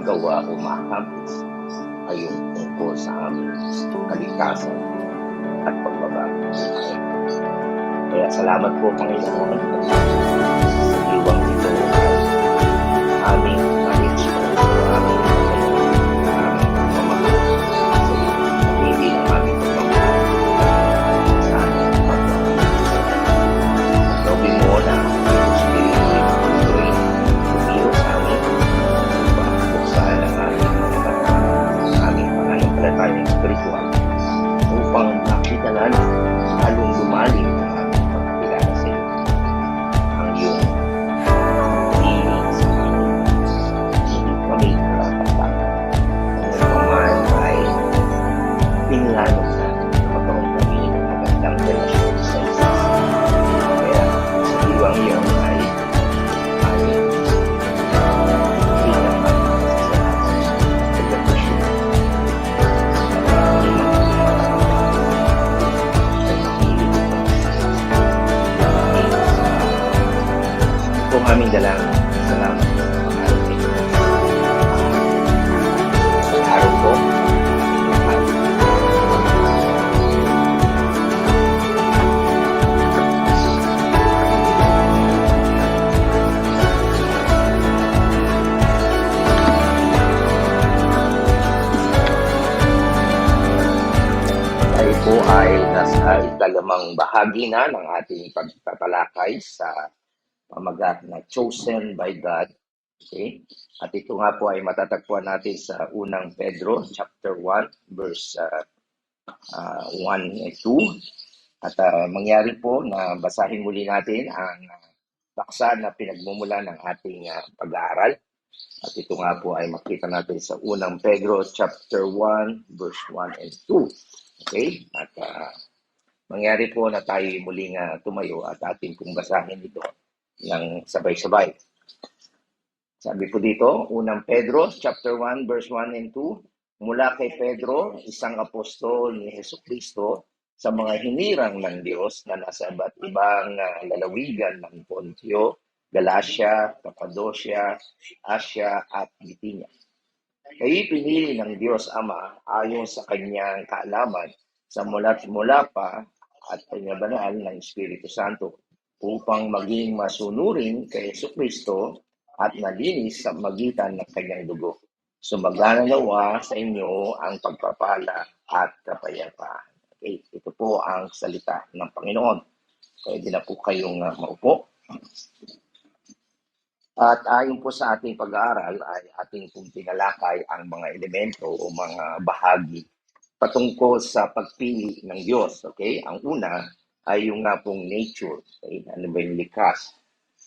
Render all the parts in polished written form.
gawa o makakabis ay yung tungkol sa aming kaligtasan at pagbabago ng buhay. Kaya salamat po, Panginoon, sa iwang ito ay aming na-express o aming pamamahal sa iyo. Hindi ang aming pagmamahal sa aming pagmamahal. Gawin mo na ang Espiritu ito'y umiwas sa amin upang buksan ang aming mga mata, ang aming pananampalatayang spiritual upang makita namin lalong lumalim ang aming pagkakilala sa iyo. Ang iyong piling sa amin. Hindi kami karapat-dapat. Kung paman ay pinlanong namin na magkaroon kami ng magandang relasyon sa isa. Kaya sa iwang iyon ay aming bilang aming pasasalamat sa relasyon at aming kung aming dalangin, salamat sa pangalan ni Jesus. Sa araw ko, tayo po ay nasa ikalimang bahagi na ng ating pagtatalakay sa pamagat na chosen by God. Okay? At ito nga po ay matatagpuan natin sa unang Pedro, chapter 1, verse 1 and 2. At mangyari po na basahin muli natin ang paksa na pinagmumula ng ating pag-aaral. At ito nga po ay makita natin sa unang Pedro, chapter 1, verse 1 and 2. Okay? At mangyari po na tayo muling tumayo at ating pong basahin ito ng sabay-sabay. Sabi po dito, unang Pedro, chapter 1, verse 1 and 2, mula kay Pedro, isang apostol ni Jesucristo, sa mga hinirang ng Diyos na nasa iba't ibang lalawigan ng Pontio, Galacia, Cappadocia, Asia at Bithynia. Kayo'y pinili ng Diyos Ama ayon sa kanyang kaalaman sa mula't mula pa at pinabanal ng Espiritu Santo upang maging masunurin kay Jesucristo at nalinis sa magitan ng kanyang dugo. Sumagana nawa sa inyo ang pagpapala at kapayapaan. Okay, ito po ang salita ng Panginoon. Pwede na po kayong maupo. At ayon po sa ating pag-aaral ay ating pong tinalakay ang mga elemento o mga bahagi patungkol sa pagpili ng Diyos. Okay? Ang una ay yung nga pong nature. Okay? Ano ba yung likas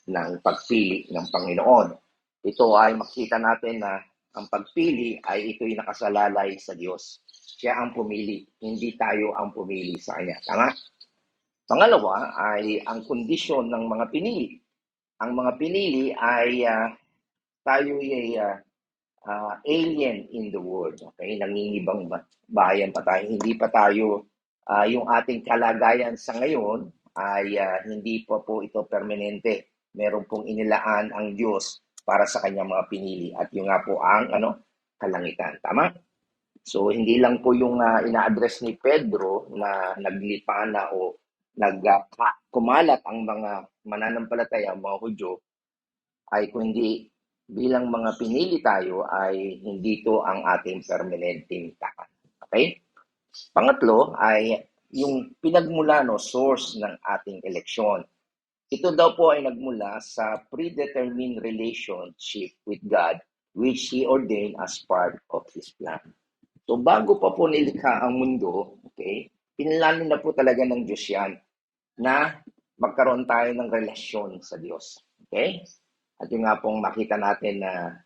ng pagpili ng Panginoon? Ito ay makita natin na ang pagpili ay ito'y nakasalalay sa Diyos. Siya ang pumili, hindi tayo ang pumili sa Kanya. Tama? Pangalawa ay ang kondisyon ng mga pinili. Ang mga pinili ay tayo ay alien in the world. Okay? Nangingibang bayan pa tayo. Hindi pa tayo, yung ating kalagayan sa ngayon ay hindi pa po ito permanente. Meron pong inilaan ang Diyos para sa kanyang mga pinili. At yung nga po ang kalangitan. Tama? So, hindi lang po yung ina-address ni Pedro na naglipa na o kumalat ang mga mananampalataya, mga Hudyo, ay kung hindi bilang mga pinili tayo ay hindi to ang ating permanenteng takan. Okay? Pangatlo ay yung pinagmula, source ng ating eleksyon. Ito daw po ay nagmula sa predetermined relationship with God which He ordained as part of His plan. So bago pa po nilikha ang mundo, okay, pinlano na po talaga ng Diyos yan na magkaroon tayo ng relasyon sa Diyos. Okay? At yung nga pong makita natin na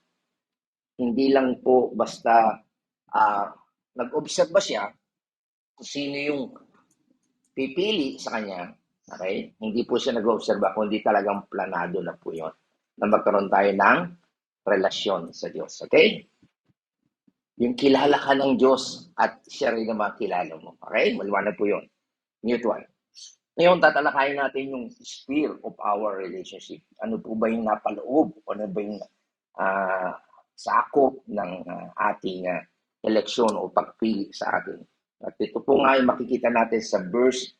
hindi lang po basta nag-observe siya kung sino yung pipili sa kanya. Okay? Hindi po siya nag-observe kundi talagang planado na po yun na magkaroon tayo ng relasyon sa Diyos. Okay? Yung kilala ka ng Diyos at siya rin naman kilala mo. Okay? Maliwanag po yun. Mutual. Ngayon, tatalakayin natin yung sphere of our relationship. Ano po ba yung napaloob? Ano ba yung sakop ng ating eleksyon o pagpili sa atin. At ito po nga ay makikita natin sa verse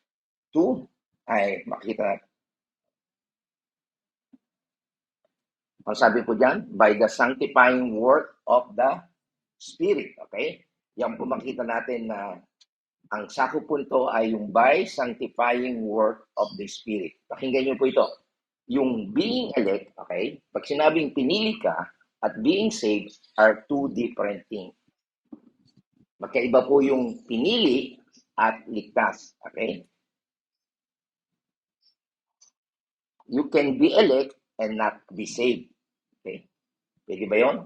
2, ay makikita natin. Ang sabi po dyan, by the sanctifying work of the Spirit. Okay? Yan po makita natin na ang sakop po ito ay yung by sanctifying work of the Spirit. Pakinggan niyo po ito. Yung being elect, okay? Pag sinabing pinili ka at being saved are two different things. Magkaiba po yung pinili at ligtas. Okay? You can be elect and not be saved. Okay? Pwede ba yun?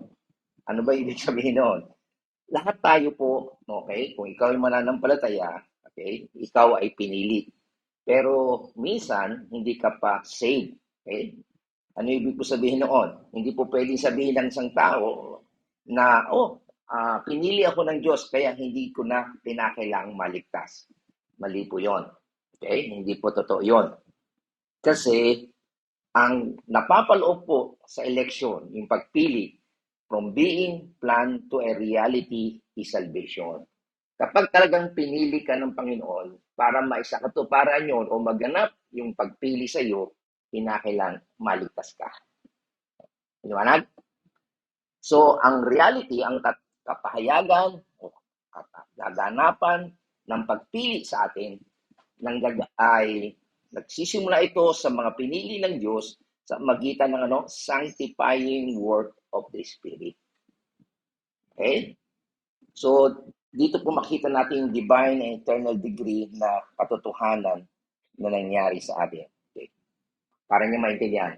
Ano ba ibig sabihin noon? Lahat tayo po, okay, kung ikaw ay mananampalataya, okay, ikaw ay pinili. Pero minsan, hindi ka pa saved. Okay? Ano ibig po sabihin noon? Hindi po pwedeng sabihin ng isang tao na, pinili ako ng Diyos, kaya hindi ko na pinakailangang maligtas. Mali po yon. Okay? Hindi po totoo yon. Kasi, ang napapaloob po sa eleksyon, yung pagpili, from being planned to a reality is salvation. Kapag talagang pinili ka ng Panginoon para maisakatuparan yon o maganap yung pagpili sa iyo, kinakailangan maligtas ka. Liwanag? So, ang reality, ang kapahayagan o gaganapan ng pagpili sa atin ay nagsisimula ito sa mga pinili ng Diyos sa magitan ng sanctifying work of the Spirit. Okay? So, dito po makita natin yung divine and eternal degree na katotohanan na nangyari sa atin. Okay? Para niyo maintindihan.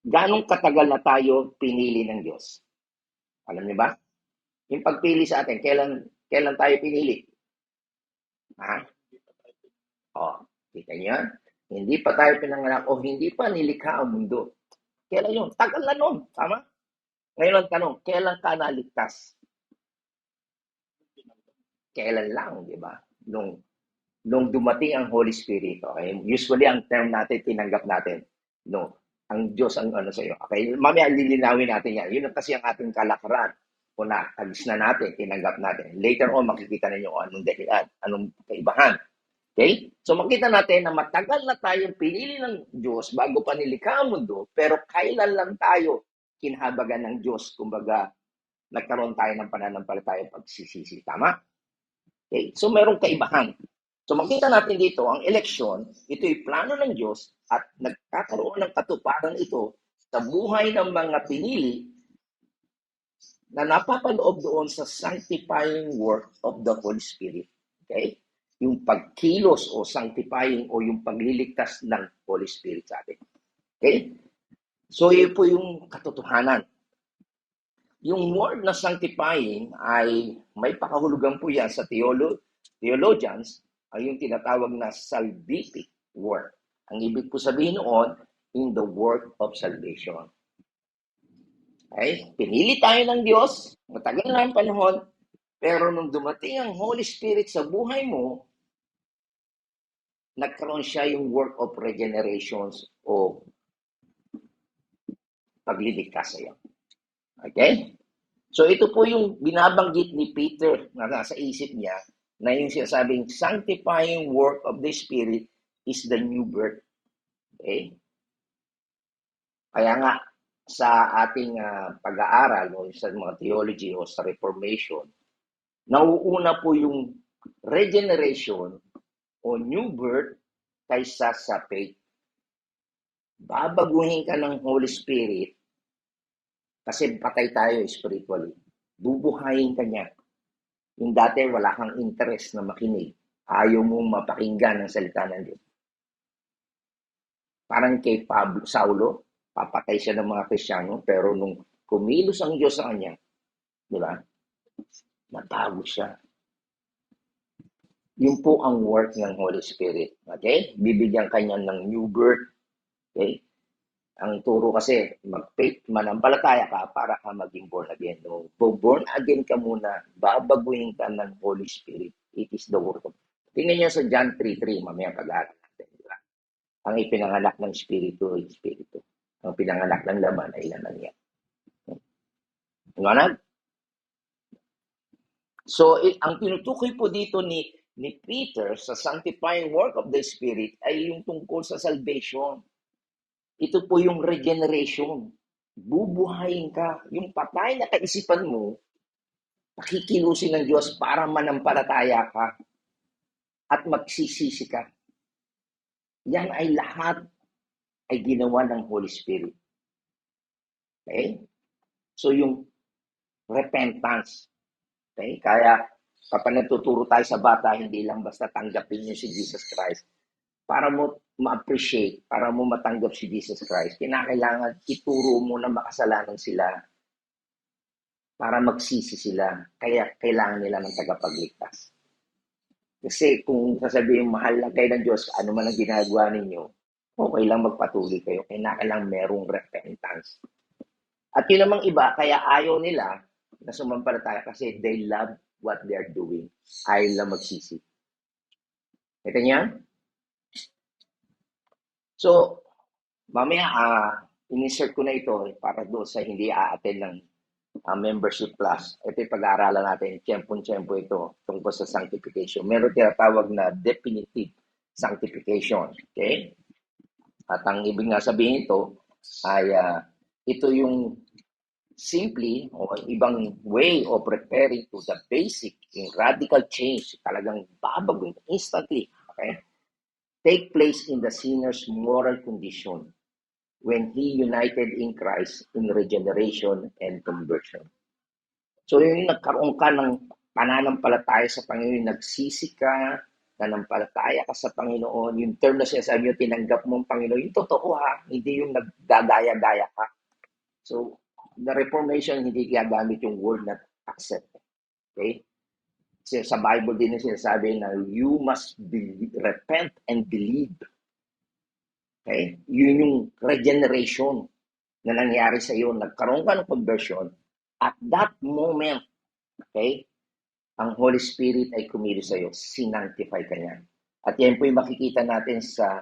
Ganong katagal na tayo pinili ng Diyos? Alam niyo ba? Yung pagpili sa atin, kailan tayo pinili? Ha? Kita niyo yan? Hindi pa tayo pinanganak o hindi pa nilikha ang mundo. Kailan yun? Tagal na nun. Tama? Ngayon ang tanong, kailan ka naligtas? Kailan lang, di ba? Nung dumating ang Holy Spirit. Okay? Usually, ang term natin, tinanggap natin. No, ang Diyos ang sa iyo. Okay? Mamaya, lilinawin natin yan. Yun kasi ang ating kalakaran. Kung na-agis na natin, tinanggap natin. Later on, makikita ninyo anong dahilan, anong kaibahan. Okay? So makita natin na matagal na tayong pinili ng Diyos bago pa nilikha ang mundo, pero kailan lang tayo kinhabagan ng Diyos, kumbaga nagkaroon tayo ng pananampalataya pagsisisi. Tama? Okay? So merong kaibahan. So makita natin dito, ang eleksyon, ito'y plano ng Diyos at nagkakaroon ng katuparan ito sa buhay ng mga pinili na napapaloob doon sa sanctifying work of the Holy Spirit. Okay? Yung pagkilos o sanctifying o yung pagliligtas ng Holy Spirit sa atin. Okay? So, yun po yung katotohanan. Yung word na sanctifying ay may pakahulugan po yan sa theologians, ay yung tinatawag na salvific work. Ang ibig po sabihin noon, in the work of salvation. Okay? Pinili tayo ng Diyos, matagal na ang panahon, pero nung dumating ang Holy Spirit sa buhay mo, nagkaroon siya yung work of regenerations o pagliligtas sa iyo. Okay? So ito po yung binabanggit ni Peter na nasa isip niya na yung sinasabing sanctifying work of the Spirit is the new birth. Okay? Kaya nga, sa ating pag-aaral o sa mga theology o sa Reformation, nauuna po yung regeneration o new birth kaysa sa faith. Babaguhin ka ng Holy Spirit kasi patay tayo spiritually. Bubuhayin ka niya. Yung dati wala kang interest na makinig. Ayaw mong mapakinggan ang salita ng Diyos. Parang kay Saulo, papatay siya ng mga Kristiyano, pero nung kumilos ang Diyos sa kanya, di ba? Natago siya. Yun po ang work ng Holy Spirit. Okay? Bibigyan kanya ng new birth. Okay? Ang turo kasi, mag-faith, manampalataya ka para ka maging born again. No? Born again ka muna, babaguhin ka ng Holy Spirit. It is the work of. Tingnan niyo sa John 3:3, mamaya pag-aaral natin. Diba? Ang ipinanganak ng Espiritu ay Espiritu. Ang pinanganak ng laman ay laman niya. Liwanag? So, ang tinutukoy po dito ni Peter sa sanctifying work of the Spirit ay yung tungkol sa salvation. Ito po yung regeneration. Bubuhayin ka. Yung patay na kaisipan mo, pakikilusin ng Diyos para manampalataya ka at magsisisi ka. Yan ay lahat ay ginawa ng Holy Spirit. Okay? So, yung repentance. Okay? Kaya, kapag nagtuturo tayo sa bata, hindi lang basta tanggapin niyo si Jesus Christ. Para mo ma-appreciate, para mo matanggap si Jesus Christ, kinakailangan ituro mo na makasalanan sila para magsisi sila. Kaya kailangan nila ng tagapagligtas. Kasi kung sasabihin, mahal lang kayo ng Diyos, ano man ang ginagawa ninyo, okay lang magpatuloy kayo. Kailangan merong repentance. At yun namang iba, kaya ayaw nila na sumampalataya kasi they love what they're doing. Ayaw lang magsisi. Kita niya? So, mamaya, in-insert ko na ito para doon sa hindi a-attend ng membership class. Ito yung pag-aaralan natin, tiyempong-tiyempo ito tungkol sa sanctification. Meron tinatawag na definitive sanctification. Okay? At ang ibig nga sabihin ito ay ito yung simply o ibang way of preparing to the basic in radical change. Talagang babagong instantly. Okay? Take place in the sinner's moral condition when he united in Christ in regeneration and conversion. So yung nagkaroon ka ng pananampalataya sa Panginoon, nagsisi ka, nanampalataya ka sa Panginoon, yung term na sinasabi nyo, tinanggap mo ang Panginoon, yung totoo ha, hindi yung nagdadaya-daya ka. So, the Reformation, hindi gagamit yung word na accept. Okay? Kasi sa Bible din yung sinasabi na you must repent and believe. Okay? Yun yung regeneration na nangyari sa iyo. Nagkaroon ka ng conversion. At that moment, okay, ang Holy Spirit ay kumilos sa iyo. Sinantify ka niya. At yan po yung makikita natin sa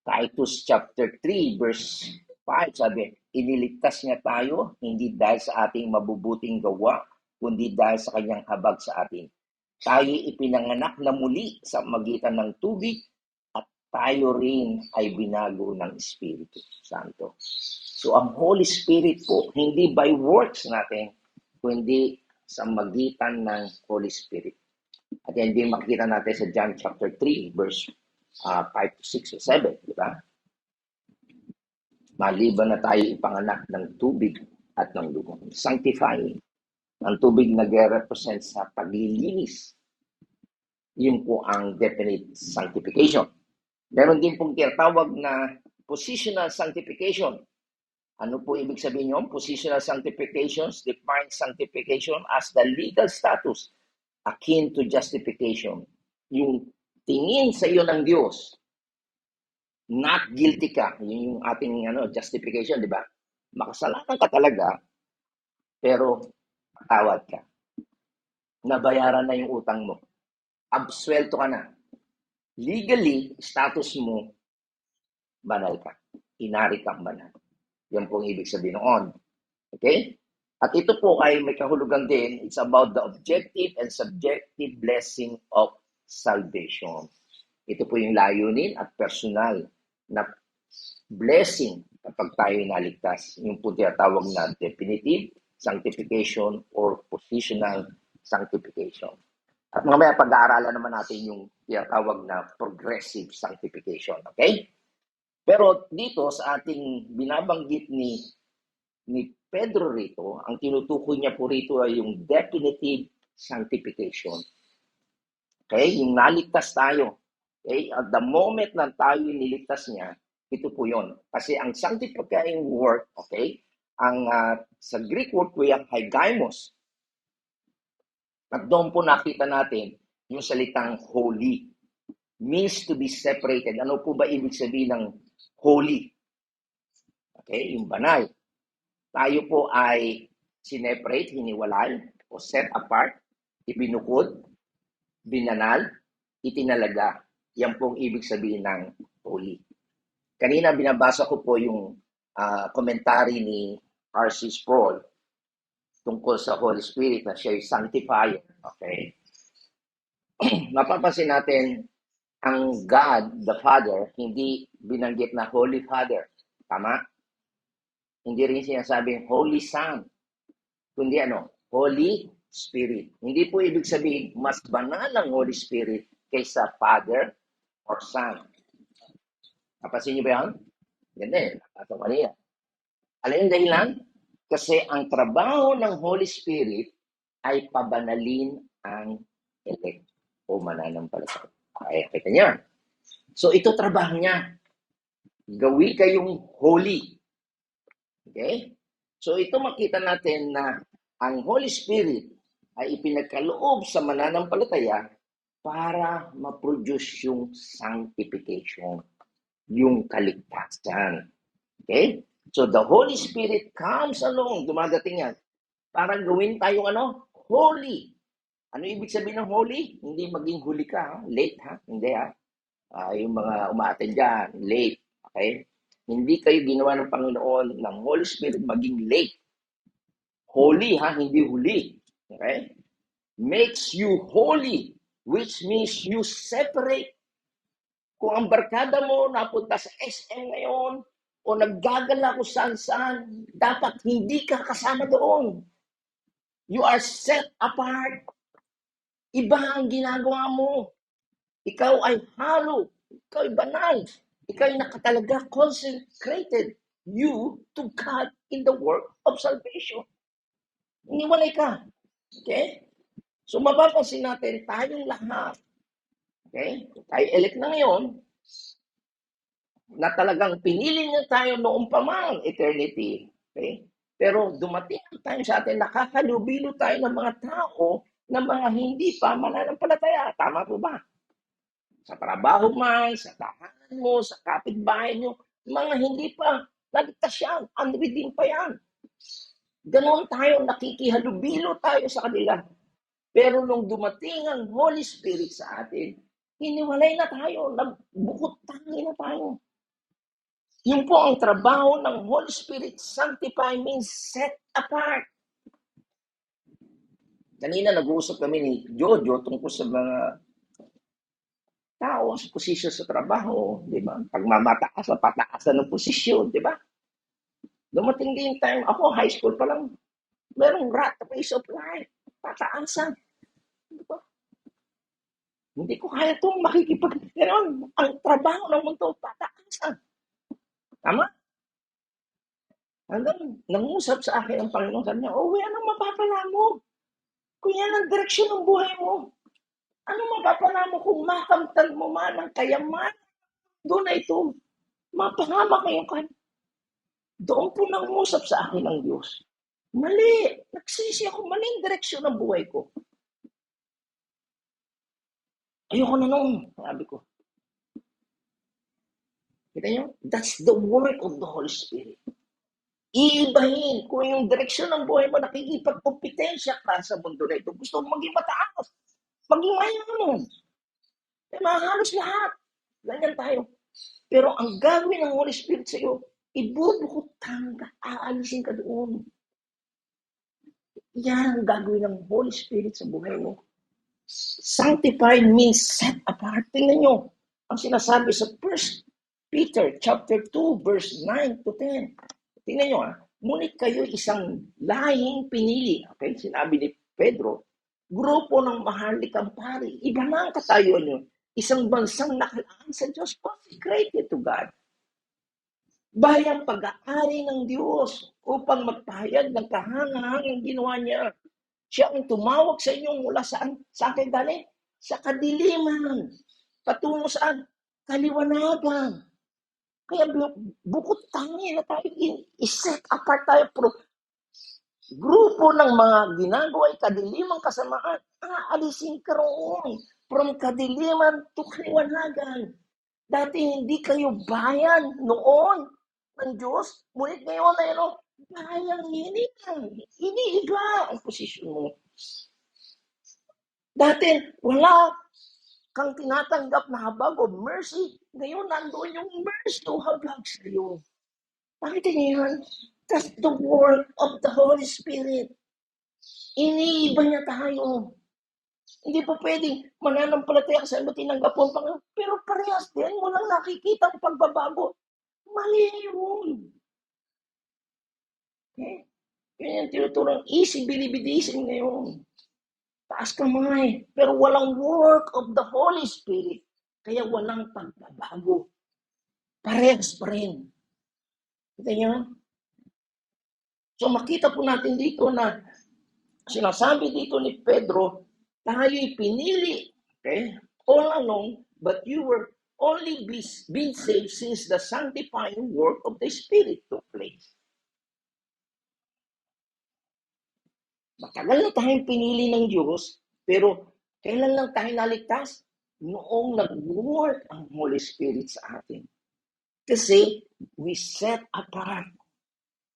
Titus chapter 3 verse 5. Sabi, iniligtas niya tayo, hindi dahil sa ating mabubuting gawa, kundi dahil sa kanyang habag sa atin. Tayo ipinanganak na muli sa magitan ng tubig at tayo rin ay binago ng Espiritu Santo. So ang Holy Spirit po, hindi by works natin, kundi sa magitan ng Holy Spirit. At yan din makikita natin sa John chapter 3, verse 5 to 6 or 7, di ba? Maliban na tayo ipanganak ng tubig at ng dugo. Sanctifying. Ang tubig nag-represent sa paglilinis. Yun po ang definite sanctification. Meron din pong tinatawag na positional sanctification. Ano po ibig sabihin yun? Positional sanctification defines sanctification as the legal status akin to justification. Yung tingin sa iyo ng Diyos, not guilty ka. Yun yung ating justification, di ba? Makasalanan ka talaga, pero patawad ka. Nabayaran na yung utang mo. Absuelto ka na. Legally, status mo, banal ka. Inari kang banal. Yan pong ibig sabihin noon. Okay? At ito po ay may kahulugan din. It's about the objective and subjective blessing of salvation. Ito po yung layunin at personal na blessing kapag tayo naligtas. Yung po tinatawag na definitive sanctification or positional sanctification. At mamaya pag-aaralan naman natin yung tinatawag na progressive sanctification. Okay? Pero dito sa ating binabanggit ni Pedro rito, ang tinutukoy niya po rito ay yung definitive sanctification. Okay? Yung naligtas tayo. Okay? At the moment na tayo niligtas niya, ito po yon. Kasi ang sanctifying work, okay, ang sa Greek word po yung hygaimos. At doon po nakita natin yung salitang holy. Means to be separated. Ano po ba ibig sabihin ng holy? Okay, yung banal. Tayo po ay sineparate, hiniwalay, o set apart, ibinukod, binanal, itinalaga. Yan pong ibig sabihin ng holy. Kanina binabasa ko po yung commentary ni R.C. Sproul tungkol sa Holy Spirit na siya ay sanctifier. Okay? Mapapansin natin, ang God, the Father, hindi binanggit na Holy Father. Tama? Hindi rin sinasabing Holy Son. Kundi Holy Spirit. Hindi po ibig sabihin, mas banal ang Holy Spirit kaysa Father or Son. Napansin niyo ba yan? Ganda eh. Nakatawa ko niya. Alam yung dahilan? Kasi ang trabaho ng Holy Spirit ay pabanalin ang elect o mananampalataya. Kaya kita niya. So ito trabaho niya. Gawi kayong holy. Okay? So ito makita natin na ang Holy Spirit ay ipinagkaloob sa mananampalataya para ma-produce yung sanctification, yung kaligtasan. Okay? So the Holy Spirit comes along, dumadating yan, para gawin tayong holy. Ano ibig sabihin ng holy? Hindi maging huli ka, late ha? Hindi ha? Yung mga umaattend dyan, late. Okay? Hindi kayo ginawa ng Panginoon ng Holy Spirit maging late. Holy ha? Hindi huli. Okay? Makes you holy, which means you separate. Kung ang barkada mo napunta sa SM ngayon, o naggagala kung saan-saan, dapat hindi ka kasama doon. You are set apart. Iba ang ginagawa mo. Ikaw ay halo. Ikaw ay banal. Ikaw ay nakatalaga consecrated you to God in the work of salvation. Iniwalay ka. Okay? So mapapansin natin, tayong lahat, okay? Tayo elect na ngayon, na talagang pinili niya tayo noong pa man, eternity. Okay? Pero dumating ang time sa atin, nakakalubilo tayo ng mga tao na mga hindi pa mananampalataya. Tama po ba? Sa trabaho man, sa tahanan mo, sa kapitbahay nyo, mga hindi pa naligtas yan, unredeemed pa yan. Ganon tayo, nakikihalubilo tayo sa kanila. Pero nung dumating ang Holy Spirit sa atin, hiniwalay na tayo, nagbukod tangi na tayo. Yun po ang trabaho ng Holy Spirit. Sanctify means set apart. Kanina nag-uusap kami ni Jojo tungkol sa mga tao sa posisyon sa trabaho, di ba? Pagmamataas na pataasan ng posisyon, di ba? Dumating din time, ako high school pa lang, merong rat race of life, pataasan. Di ba? Hindi ko kaya itong makikipag-ganon. Ang trabaho ng mundo, pataasan. Tama? Hanggang nangusap sa akin ang Panginoon, sabi niya, anong mapapala mo? Kung yan ang direksyon ng buhay mo, ano mapapala mo kung makamtan mo man ang kayaman? Doon na ito, mapangama kayo ka. Doon po nangusap sa akin ang Diyos. Mali, nagsisi ako, maling direksyon ng buhay ko. Ayoko na noon, sabi ko. Kita niyo? That's the work of the Holy Spirit. Iibahin kung yung direksyon ng buhay mo, nakikipagkompetensya ka sa mundo na ito. Gusto mo maging mataas, maging mayaman. Halos lahat. Ganyan tayo. Pero ang gagawin ng Holy Spirit sa iyo, ibubukot ka, aalisin ka doon. Yan ang gagawin ng Holy Spirit sa buhay mo. Sanctified means set apart. Tingnan nyo, ang sinasabi sa 1 Peter chapter 2, verse 9 to 10. Tingnan nyo ngunit kayo isang lahing pinili. Okay, sinabi ni Pedro, grupo ng maharlikang pari. Iba na ang katayuan nyo. Isang bansang nakalaan sa Diyos, consecrated to God. Bayang pag-aari ng Diyos upang magpahayag ng kahangahangang ginawa niya. Siya ang tumawag sa inyo mula saan? Sa akin galing? Sa kadiliman. Patungo saan? Kaliwanagan. Kaya bukod tangi na tayo, i-set apart tayo. Grupo ng mga ginagawa ay kadilimang kasamaan. Aalisin ka roon. From kadiliman to kaliwanagan. Dati hindi kayo bayan noon ng Diyos. Ngunit ngayon ay bayang iniiba ang posisyon mo. Dati wala kang tinatanggap na habag o mercy. Ngayon nandoon yung mercy o habag sa iyo. Bakit yan? That's the work of the Holy Spirit. Iniiba niya tayo. Hindi pa pwedeng mananampalataya ka sa iba, tinanggap mo ang Panginoon, pero parehas din, walang nakikita ang pagbabago. Mali yun. Okay? Yan yung tinuturang easy bilibidism ngayon. Taas kamay. Pero walang work of the Holy Spirit. Kaya walang pagbabago. Parehas pa rin. Kita niyo? So makita po natin dito na sinasabi dito ni Pedro, tayo'y pinili, okay, all along, but you were only being saved since the sanctifying work of the Spirit took place. Matagal na tayong pinili ng Diyos, pero kailan lang tayo naligtas? Noong nag-work ang Holy Spirit sa atin. Kasi we set apart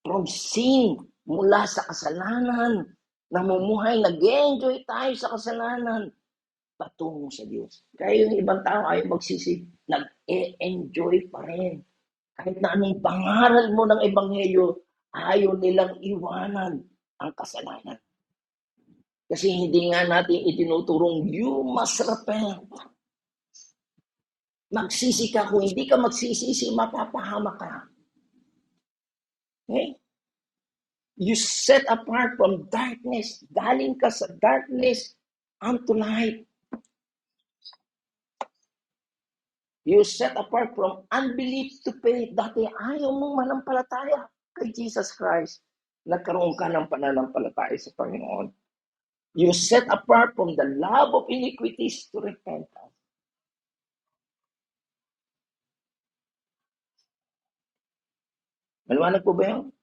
from sin, mula sa kasalanan, namumuhay, nag-enjoy tayo sa kasalanan, patungo sa Diyos. Kaya yung ibang tao ayaw magsisi, nag-enjoy pa rin. Kahit na anong pangaral mo ng Ebanghelyo, ayaw nilang iwanan ang kasalanan. Kasi hindi nga natin itinuturong, you must repent. Magsisi ka. Kung hindi ka magsisisi, mapapahama ka. Okay? You set apart from darkness. Galing ka sa darkness unto light. You set apart from unbelief to faith. Dati ayaw mong manampalataya kay Jesus Christ. Nagkaroon ka ng pananampalataya sa Panginoon. You set apart from the love of iniquities to repentance. Maliwanag po ba yun?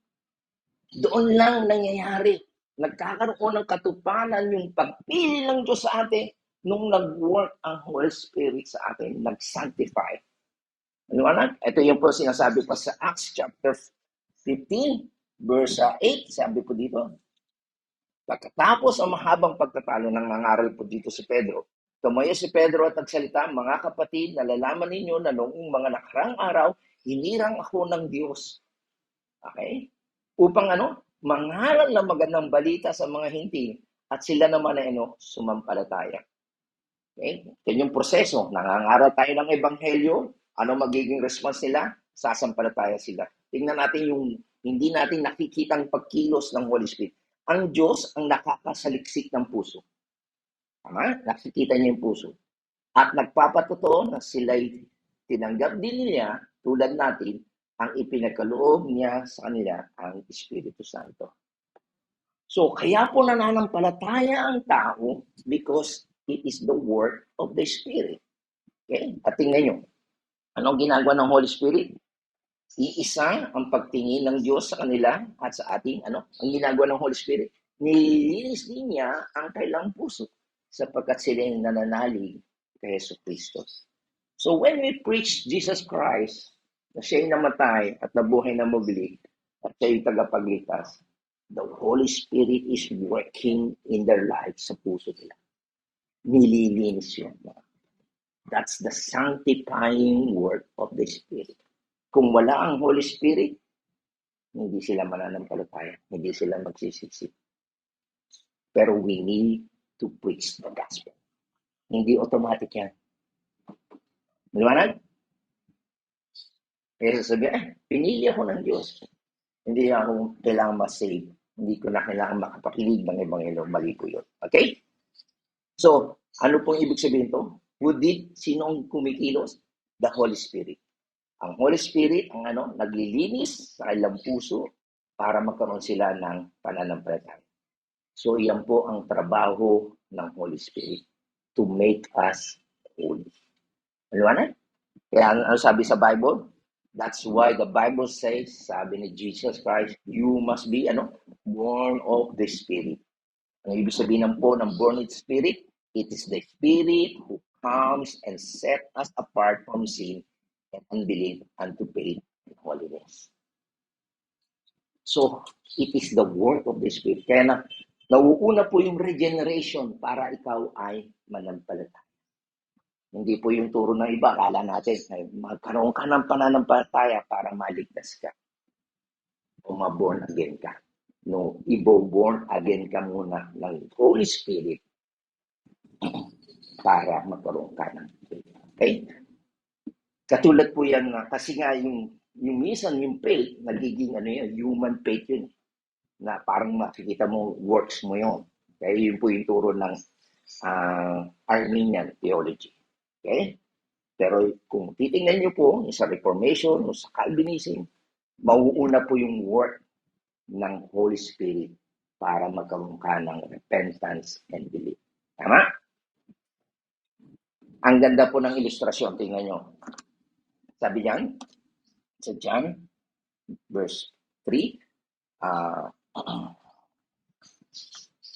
Doon lang nangyayari. Nagkakaroon ng katuparan yung pagpili ng Diyos sa atin nung nag-work ang Holy Spirit sa atin, nag-sanctify. Maliwanag? Ito yung po sinasabi pa sa Acts chapter 15, verse 8. Sabi po dito, pagkatapos ang mahabang pagtatalo ng nangaral po dito si Pedro, tumayo si Pedro at nagsalita, mga kapatid, nalalaman ninyo na noong mga nakarang araw, hinirang ako ng Diyos. Okay? Upang mangaral ng magandang balita sa mga hindi at sila naman ay sumampalataya. Okay? Yan yung proseso. Nangangaral tayo ng ebanghelyo. Ano magiging response nila? Sasampalataya sila. Tingnan natin yung hindi natin nakikitang pagkilos ng Holy Spirit. Ang Diyos ang nakakasaliksik ng puso. Tama? Nakikita niya yung puso. At nagpapatotoo na sila'y tinanggap din niya, tulad natin, ang ipinagkaloob niya sa kanila ang Espiritu Santo. So, kaya po nananampalataya ang tao because it is the work of the Spirit. Okay? At tingnan nyo, anong ginagawa ng Holy Spirit? Iisa ang pagtingin ng Diyos sa kanila at sa ating, ang ginagawa ng Holy Spirit? Nililinis din niya ang kailang puso sapagkat sila yung nananalig kay Yesu Cristo. So, when we preach Jesus Christ, na siya'y namatay at nabuhay na muli at siya'y tagapagligtas, the Holy Spirit is working in their lives sa puso nila. Nililinis yun. That's the sanctifying work of the Spirit. Kung wala ang Holy Spirit, hindi sila mananampalataya, hindi sila magsisisi. Pero we need to preach the gospel. Hindi automatic yan. Maliwanag? Kaya sasabihin, pinili ako ng Diyos. Hindi ako kailangan ma-save. Hindi ko na kailangan makapakinig ng Ebanghelyo. Mali po yun. Okay? So, ano pong ibig sabihin to? Sino ang kumikilos? The Holy Spirit. Ang Holy Spirit, ang naglilinis sa kanilang puso para magkaroon sila ng pananampalataya. So, yan po ang trabaho ng Holy Spirit to make us holy. Maliwanag? Kaya ano sabi sa Bible? That's why the Bible says, sabi ni Jesus Christ, you must be born of the Spirit. Ang ibig sabihin ng born of the Spirit, it is the Spirit who comes and set us apart from sin and unbelief unto faith and holiness. So, it is the work of the Spirit. Kaya nauuna po yung regeneration para ikaw ay manampalataya. Hindi po yung turo ng iba. Akala natin, magkaroon ka ng pananampalataya para maligtas ka. O ma-born again ka. No, born again ka muna ng Holy Spirit para magkaroon ka ng faith. Okay? Katulad po yan na, kasi nga yung minsan yung faith, nagiging human faith yun. Na parang makikita mo, works mo yun. Kaya yun po yung turo ng Armenian theology. Okay? Pero kung titingnan nyo po, sa Reformation o sa Calvinism, mauuna po yung work ng Holy Spirit para magkaroon ka ng repentance and belief. Tama? Ang ganda po ng ilustrasyon. Tingnan nyo. Sabi niyan, sa John, verse 3,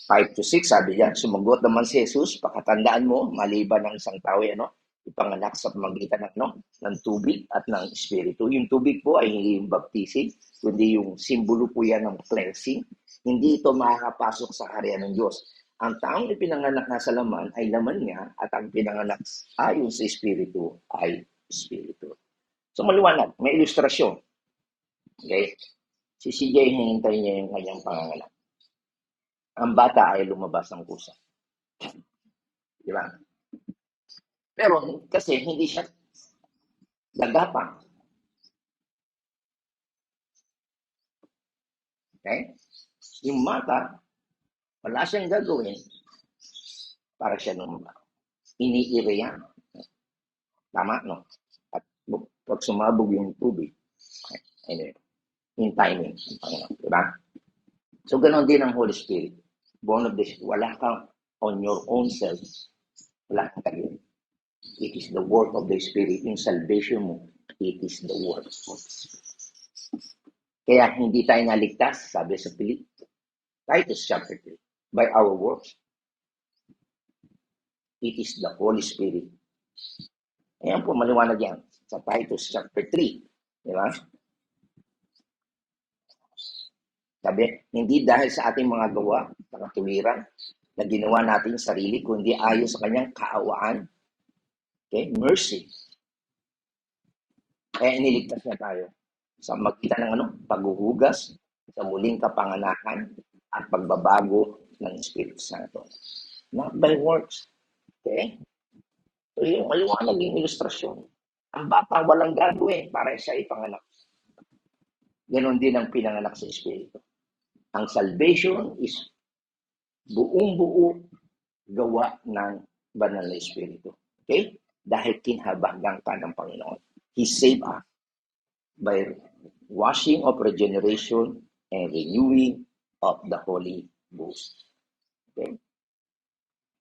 5 to 6, sabi niya, sumagot naman si Jesus, pakatandaan mo, maliban ng isang tao, ipanganak sa pamagitan ng tubig at ng espiritu. Yung tubig po ay hindi yung baptism, kundi yung simbolo po yan ng cleansing. Hindi ito makakapasok sa kaharian ng Diyos. Ang taong ipinanganak na sa laman ay laman niya, at ang pinanganak ayon sa espiritu ay espiritu. So maliwanag, may ilustrasyon. Okay? Si CJ, hinintay niya yung kanyang panganganak. Ang bata ay lumabas ng kusa. Di ba? Pero kasi hindi siya gagapang. Okay? Yung mata, wala siyang gagawin para siya lumabas. Iniire yan. Tama, no? At pag sumabog yung tubig, anyway, in timing. Di ba? So, ganoon din ang Holy Spirit. Born of this, wala kang on your own self. Wala kang gagawin. It is the work of the Spirit. Yung salvation mo, it is the work of the Spirit. Kaya hindi tayo naligtas, sabi sa Titus chapter 3, by our works. It is the Holy Spirit. Ayan po, maliwanag yan sa Titus chapter 3. Di ba? Sabi, hindi dahil sa ating mga gawa, mga tuwiran, na ginawa natin sarili, kundi ayon sa kanyang kaawaan. Okay? Mercy. Kaya iniligtas niya tayo sa magitan ng paghuhugas, sa muling kapanganakan, at pagbabago ng Espiritu Santo. Not by works. Okay? So yung maliwanag yung ilustrasyon. Ang bata walang gagawin para siya ipanganak. Ganon din ang pinanganak sa Espiritu. Ang salvation is buong-buo gawa ng banal na Espiritu. Okay? Dahil kinhabagang ka ng Panginoon. He saved us by washing of regeneration and renewing of the Holy Ghost. Okay?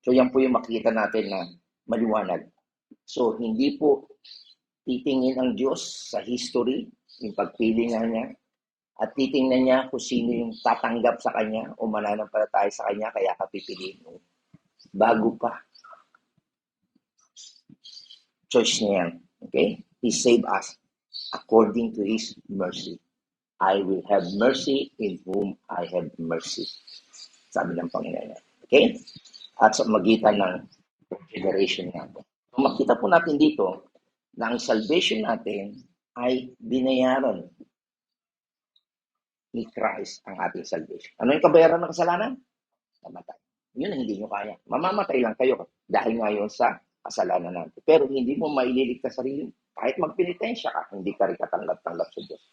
So yan po yung makikita natin na maliwanag. So hindi po titingin ang Diyos sa history, yung pagpili nga niya, at titingnan niya kung sino yung tatanggap sa Kanya o mananampalataya sa Kanya, kaya ka pipiliin mo. Bago pa. Choice niya yan. Okay? He saved us according to His mercy. I will have mercy in whom I have mercy. Sabi ng Panginoon. Okay? At sa magitan ng generation natin. So, makita po natin dito na ang salvation natin ay binayaran ni Christ ang ating salvation. Ano yung kabayaran ng kasalanan? Namatay. Yun ang hindi nyo kaya. Mamamatay lang kayo dahil ngayon sa kasalanan natin. Pero hindi mo maililigtas sarili. Kahit magpenitensya ka, hindi ka rin katanggap-tanggap sa Diyos.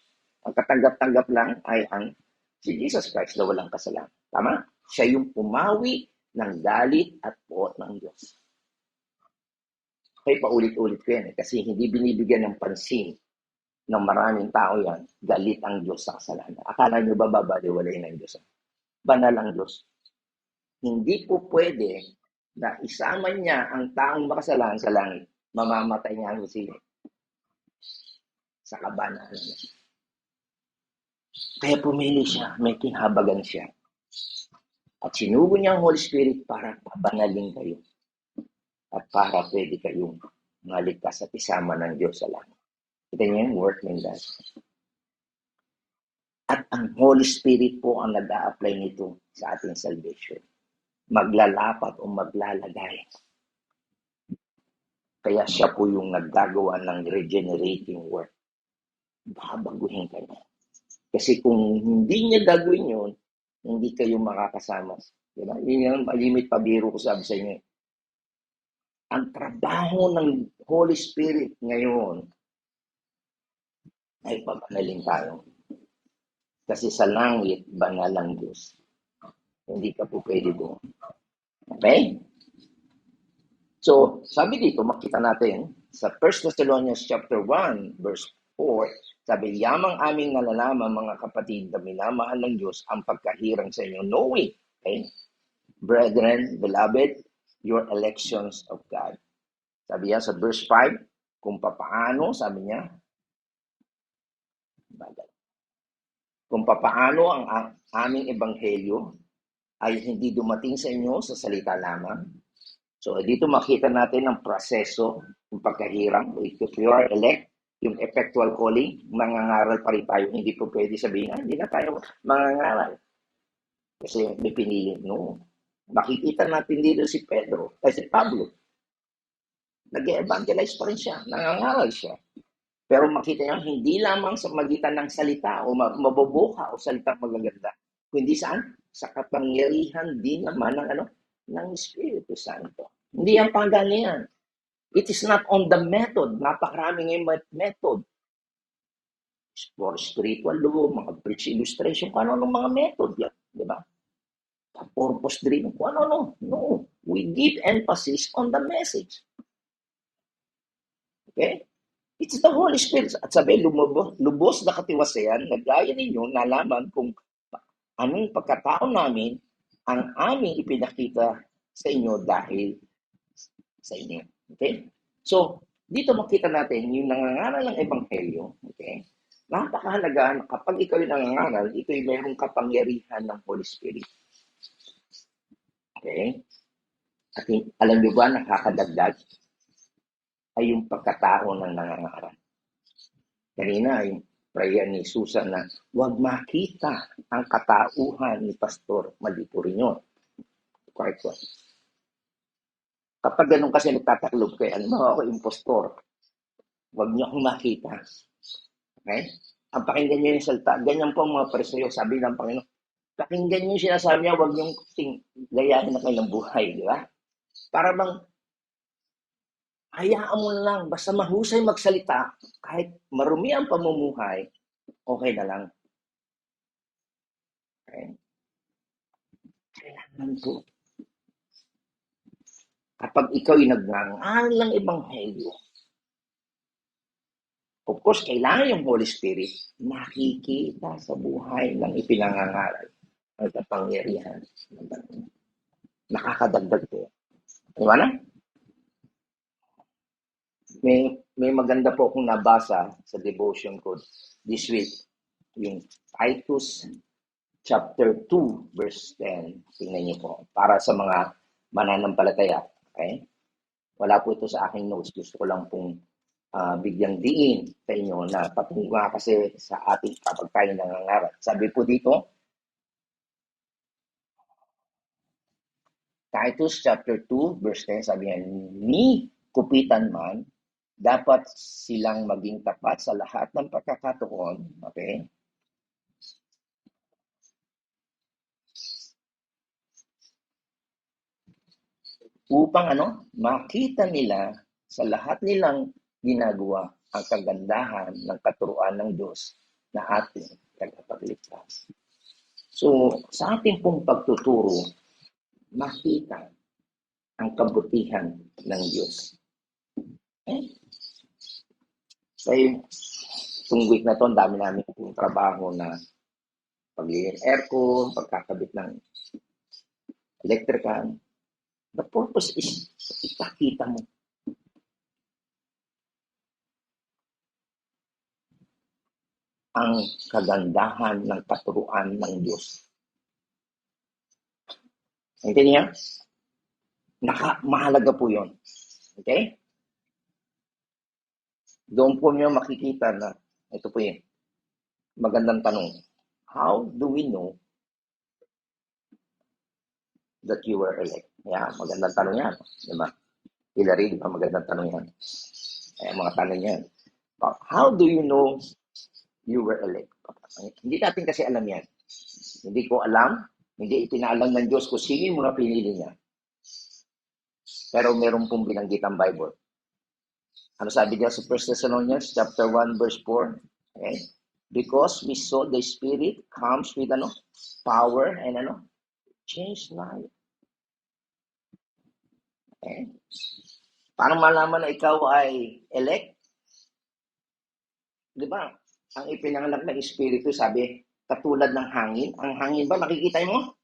Ang katanggap-tanggap lang ay ang si Jesus Christ na walang kasalanan. Tama? Siya yung pumawi ng galit at puot ng Diyos. Kaya paulit-ulit ko yan kasi hindi binibigyan ng pansin ng maraming tao yan, galit ang Diyos sa kasalanan. Akala nyo ba babaliwalayin ng Diyos? Banal ang Diyos. Hindi po pwede na isama niya ang taong makasalanan sa langit. Mamamatay niya ang sila sa kabanalan niya. Kaya pumili siya, may kinhabagan siya. At sinugo niya ang Holy Spirit para pabanalin kayo. At para pwede kayong maligtas at isama ng Diyos sa langit. Kita niyo yung work ng God. At ang Holy Spirit po ang nag-a-apply nito sa ating salvation. Maglalapat o maglalagay. Kaya siya po yung naggagawa ng regenerating work. Babaguhin kayo. Kasi kung hindi niya gagawin yun, hindi kayo makakasama. Diba? Yun yung malimit pabiro ko sabi sa inyo. Ang trabaho ng Holy Spirit ngayon ay pamanalin tayo. Kasi sa langit, banal ang Diyos. Hindi ka po pwede doon. Okay? So, sabi dito, makita natin sa 1 Thessalonians chapter 1, verse 4, sabi, yamang aming nalalaman, mga kapatid, na minamahal ng Diyos ang pagkahirang sa inyo, knowing, okay? Brethren, beloved, your elections of God. Sabi niya sa verse 5, kung papaano, sabi niya, kung papaano ang aming ebanghelyo ay hindi dumating sa inyo sa salita lamang. So, dito makita natin ang proseso ng pagkahirang. If you are elect, yung effectual calling, mangangaral pa rin tayo. Hindi po pwede sabihin, hindi na tayo mangangaral. Kasi may pinili. No. Makikita natin dito si Pedro, si Pablo. Nag-evangelize pa rin siya. Nangangaral siya. Pero makita niyo, hindi lamang sa magitan ng salita o mabubuka o salitang magaganda. Kundi saan? Sa kapangyarihan din naman ng Espiritu Santo. Hindi ang panggalingan. It is not on the method. Napakarami ngayon method. For spiritual law, mga preach illustration, kung ano mga method yan. Di ba? Purpose driven, kung ano. No. We give emphasis on the message. Okay? It's the Holy Spirit. At sabi, lubos na katiwasayan, nagaya ninyo, nalaman kung anong pagkatao namin ang aming ipinakita sa inyo dahil sa inyo. Okay? So, dito makita natin yung nangangaral ng Ebanghelyo. Okay? Napakahalaga na kapag ikaw yung nangangaral, ito yung mayroong kapangyarihan ng Holy Spirit. Okay? At alam nyo ba, nakakadagdag ay yung pagkatao ng nangangaral. Kanina, yung prayer ni Susan na huwag makita ang katauhan ni Pastor. Mali po rin yun. Correct po. Kapag ganun kasi nagtataklob kayo, alam mo ako, impostor. Huwag niyo akong makita. Okay? Ang pakinggan niyo yung salita. Ganyan po mga presayo, sabi ng Panginoon. Pakinggan niyo yung sinasabi niya, huwag niyong gayahin na kailang buhay. Di ba? Para bang hayaan mo lang, basta mahusay magsalita, kahit marumi ang pamumuhay, okay na lang. Okay? Kailangan po. Kapag ikaw ay nagngangaral ng Ebanghelyo, of course, kailangan yung Holy Spirit nakikita sa buhay ng ipinangangaral ang kapangyarihan. Nakakadagdag po. Di ba na? May maganda po akong nabasa sa devotion ko this week. Yung Titus chapter 2 verse 10. Tingnan niyo po. Para sa mga mananampalataya. Okay? Wala po ito sa aking notes. Gusto ko lang pong bigyang diin sa inyo na patunga kasi sa ating kapag tayo nangangaral. Sabi po dito, Titus chapter 2 verse 10, sabi niya, ni kupitan man, dapat silang maging tapat sa lahat ng pagkakataon, okay? Upang makita nila sa lahat nilang ginagawa ang kagandahan ng katuruan ng Diyos na ating tagapagligtas. So, sa ating pong pagtuturo, makita ang kabutihan ng Diyos. Okay? Kaya itong week na ito, ang dami namin pong trabaho na paglilinis aircon, pagkakabit ng electrical. The purpose is ipakita mo ang kagandahan ng katuruan ng Diyos. Intindihan niya? Mahalaga po yun. Okay? Doon po niyo makikita na ito po yun. Magandang tanong. How do we know that you were elect? Yeah, magandang tanong yan. Diba? Hillary, diba? Magandang tanong yan. Mga tanong yan. How do you know you were elect? Hindi natin kasi alam yan. Hindi ko alam Hindi ipinalam ng Diyos kung sino yung mga pinili niya. Pero meron pong binanggit ang Bible. Ano sabi niya sa 1 Thessalonians chapter 1 verse 4? Okay? Because we saw the Spirit comes with power and change life. Okay? Paano malaman na ikaw ay elect? Di ba? Ang ipinanganak ng Espiritu, sabi, katulad ng hangin. Ang hangin ba, nakikita mo?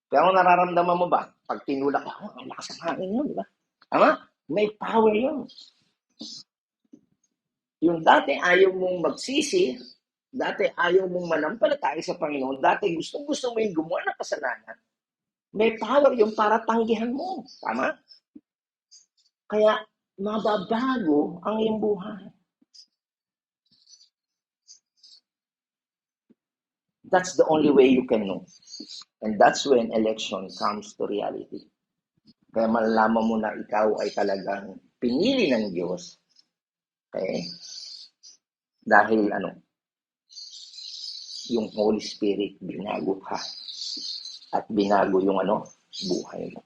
Pero nararamdaman mo ba? Pag tinulak ka, ang lakas ng hangin mo, di ba? Tama? May power yun. Yung dati ayaw mong magsisi, dati ayaw mong manampalataya sa Panginoon, dati gusto mo yung gumawa ng kasalanan, may power yung para tanggihan mo. Tama? Kaya, mababago ang iyong buhay. That's the only way you can know. And that's when election comes to reality. Kaya malalaman mo na ikaw ay talagang pinili ng Diyos. Okay? Dahil yung Holy Spirit binago ka. At binago yung buhay mo.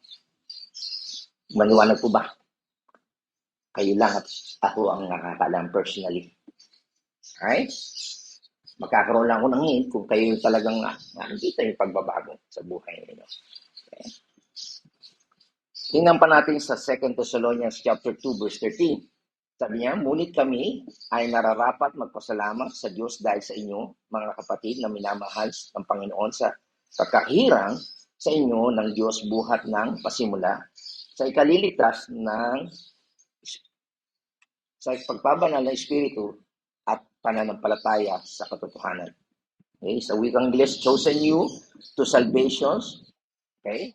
Maniwanag po ba? Kayo lang at ako ang nakakalam personally. Alright? Magkakaroon lang ako ng hint kung kayo talagang nakikita yung pagbabago sa buhay ninyo. Okay? Tingnan pa natin sa 2 Thessalonians chapter 2 verse 13. Sabi niya, ngunit kami ay nararapat magpasalamat sa Diyos dahil sa inyo, mga kapatid na minamahal ng Panginoon sa kakahirang sa inyo ng Diyos buhat ng pasimula sa ikaliligtas sa pagpabanal ng Espiritu at pananampalataya sa katotohanan. Okay? Sa wikang English, chosen you to salvations. Okay?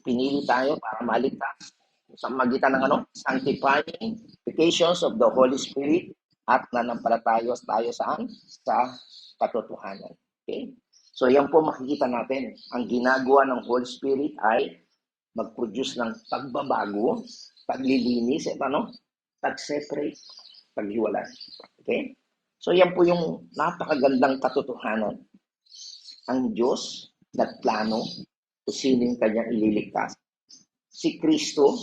Pinili tayo para maligtas sa magitan ng sanctifications of the Holy Spirit at nanampalataya tayo saan? Sa katotohanan. Okay? So yan po makikita natin. Ang ginagawa ng Holy Spirit ay mag-produce ng pagbabago, paglilinis, pag-separate, paghiwalay. Okay? So yan po yung napakagandang katotohanan. Ang Diyos nagplano kung sino yung kanyang ililigtas. Si Kristo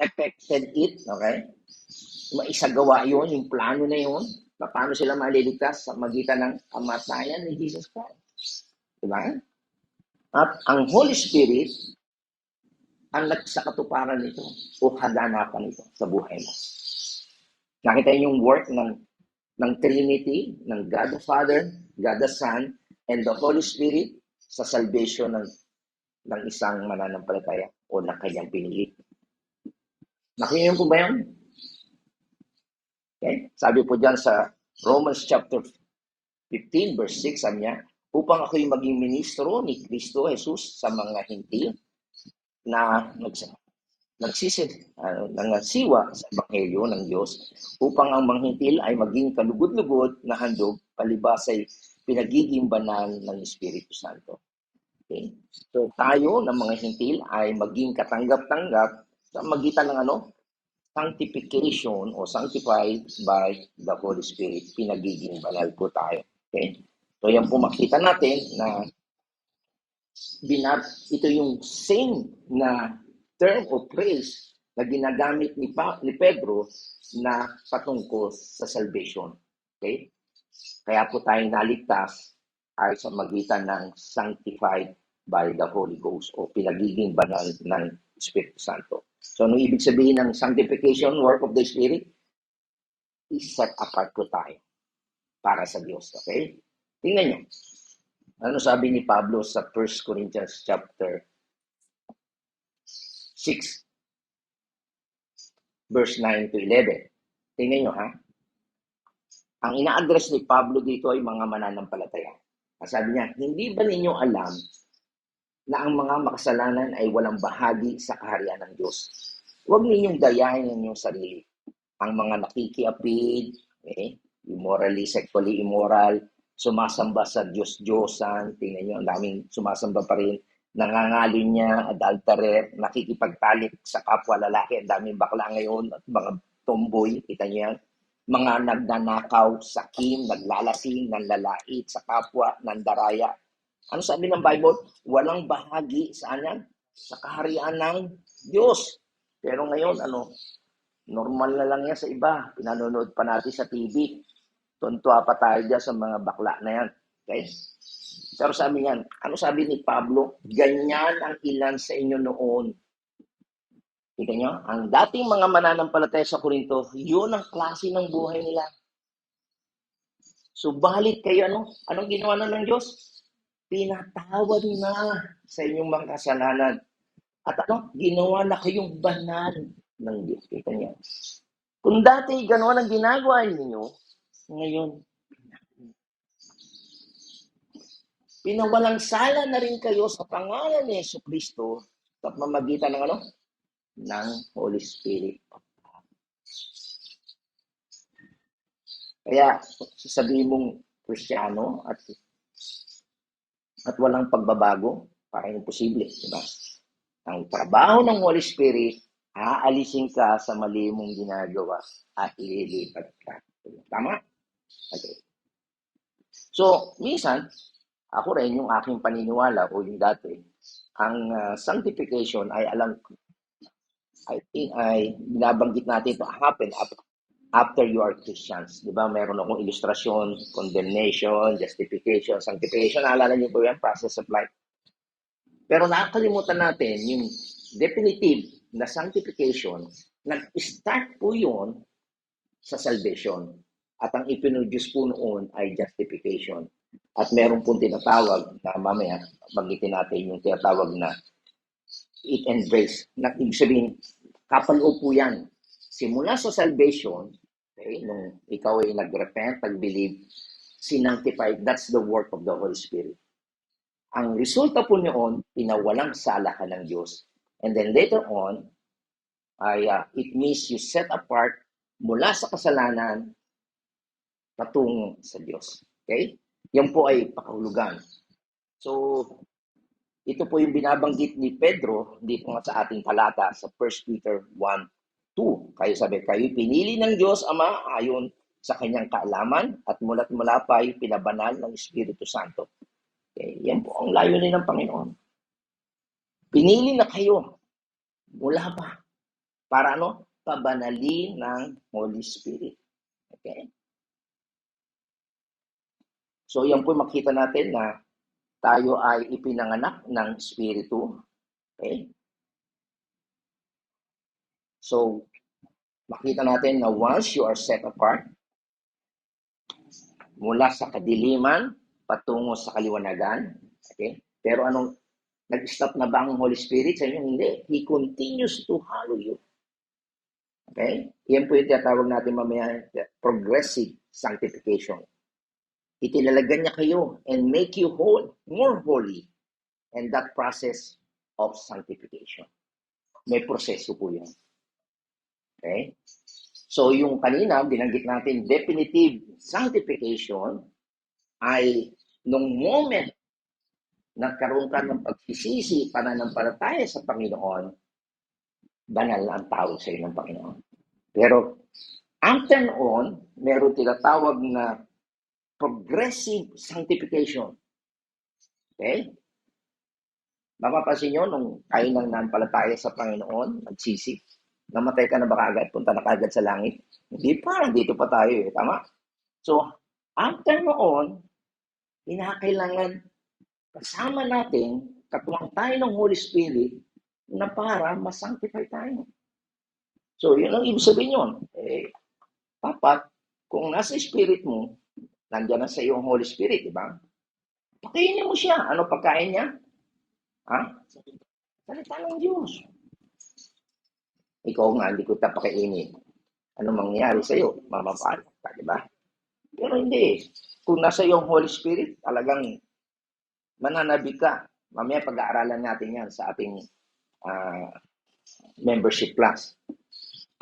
effected it, okay? Maisagawa yun, yung plano na yun, paano sila maliligtas sa magitan ng kamatayan ni Jesus Christ. Diba? At ang Holy Spirit ang nagsakatuparan nito o kaganapan nito sa buhay mo. Nakita niyo yung work ng Trinity, ng God the Father, God the Son, and the Holy Spirit sa salvation ng isang mananampalataya o ng kanyang pinili. Nakita niyo po ba yan? Okay? Sabi po dyan sa Romans chapter 15 verse 6, sabi niya, upang ako'y maging ministro ni Kristo Jesus sa mga hintil na nangasiwa sa Ebanghelyo ng Diyos upang ang mga hintil ay maging kalugod-lugod na handog palibas ay pinagiging banal ng Espiritu Santo. Okay? So tayo ng mga hintil ay maging katanggap-tanggap sa magitan ng sanctification o sanctified by the Holy Spirit. Pinagiging banal po tayo. Okay? So yan po makita natin na ito yung same na term of praise na ginagamit ni Pedro na patungkol sa salvation. Okay? Kaya po tayo naligtas ay sa magitan ng sanctified by the Holy Ghost o pinagiging banal ng Espiritu Santo. So, ano ibig sabihin ng sanctification, work of the Spirit? I-set apart po tayo para sa Diyos. Okay? Tingnan nyo. Ano sabi ni Pablo sa 1 Corinthians chapter 6, verse 9 to 11. Tingnan nyo, ha? Ang ina-address ni Pablo dito ay mga mananampalataya. Sabi niya, hindi ba ninyo alam na ang mga makasalanan ay walang bahagi sa kaharian ng Diyos? Huwag ninyong dayahin ang inyong sarili. Ang mga nakikiapid, immorally, sexually immoral, sumasamba sa Diyos-Diyosan, tingnan nyo, ang daming sumasamba pa rin, nangangalin niya, adulterer, nakikipagtalik sa kapwa lalaki, ang daming bakla ngayon, at mga tomboy, kita niyo yan, mga nagnanakaw, sakim, naglalasing, nanlalait sa kapwa, nandaraya, Ano sabi ng Bible? Walang bahagi saan yan? Sa kaharian ng Diyos. Pero ngayon, normal na lang yan sa iba. Pinanonood pa natin sa TV. Tuntua pa tayo dyan sa mga bakla na yan. Okay? Pero sabi niyan, ano sabi ni Pablo? Ganyan ang ilan sa inyo noon. Kita nyo? Ang dating mga mananampalataya sa Korinto, yun ang klase ng buhay nila. Subalit kayo, anong ginawa na ng Diyos? Pinatawad na sa inyong mga kasalanan. At ginawa na kayong banal ng Diyos. Kita niyo? Kung dati gano'n ang ginagawa ninyo, ngayon, pinawalang sala na rin kayo sa pangalan ni Jesucristo sa pamamagitan ng ng Holy Spirit. Kaya sasabihin mong Kristiyano at walang pagbabago, parang imposible, di ba? Ang trabaho ng Holy Spirit, aalisin ka sa mali mong ginagawa at ililipat ka. Tama? Okay. So, minsan, ako rin yung aking paniniwala o yung dati, ang sanctification ay I think ay binabanggit natin ito happen after you are Christians. Di ba? Meron akong illustrasyon, condemnation, justification, sanctification. Naalala niyo po yan? Process of life. Pero nakakalimutan natin yung definitive na sanctification, nag-start po yun sa salvation. At ang ipinuduce po noon ay justification. At meron pong tinatawag na mamaya, banggitin natin yung tinatawag na it and grace. Ibig sabihin, kapalo po yan. Simula sa salvation, okay, nung ikaw ay nag-repent, nag-believe, sinantified, that's the work of the Holy Spirit. Ang resulta po noon, pinawalang sala ka ng Diyos. And then later on, it means you set apart mula sa kasalanan patungo sa Diyos. Okay? Yan po ay pakahulugan. So, ito po yung binabanggit ni Pedro dito nga sa ating talata sa 1 Peter 1:2. Kayo sabi, kayo pinili ng Diyos Ama ayon sa kanyang kaalaman at mula't mula pa ay pinabanal ng Espiritu Santo. Okay? Yan po ang layunin ng Panginoon. Pinili na kayo mula pa para pabanalin ng Holy Spirit. Okay? So yan po makita natin na tayo ay ipinanganak ng Espiritu. Okay? So, makita natin na once you are set apart, mula sa kadiliman, patungo sa kaliwanagan. Okay? Pero nag-stop na ba ang Holy Spirit sa inyo? Hindi. He continues to hallow you. Okay? Yan po yung tinatawag natin mamaya, progressive sanctification. Itinalagan niya kayo and make you whole, more holy. And that process of sanctification. May proseso po yan. Okay? So yung kanina, binanggit natin, definitive sanctification ay nung moment nagkaroon ka ng pagsisisi, pananampalataya sa Panginoon, banal na ang tawag sa iyo ng Panginoon. Pero after noon, meron tinatawag na progressive sanctification. Okay? Mapapansin nyo, nung tayo nang nanampalataya sa Panginoon, nagsisi, namatay ka na ba kaagad? Punta na kaagad sa langit? Hindi pa, dito pa tayo eh. Tama? So, after noon, kinakailangan kasama natin, katuwang tayo ng Holy Spirit, na para masanctify tayo. So, yun ang ibig sabihin yun. Dapat, kung nasa Spirit mo, nandiyan na sa iyo ang Holy Spirit, di ba? Pakainin mo siya. Ano pagkain niya? Salita ng Diyos. Ikaw nga, hindi ko tapakainin. Ano mangyayari sa iyo? Mamapaan ka, di ba? Pero hindi. Kung nasa iyo ang Holy Spirit, talagang mananabi ka. Mamaya pag-aaralan natin yan sa ating membership class.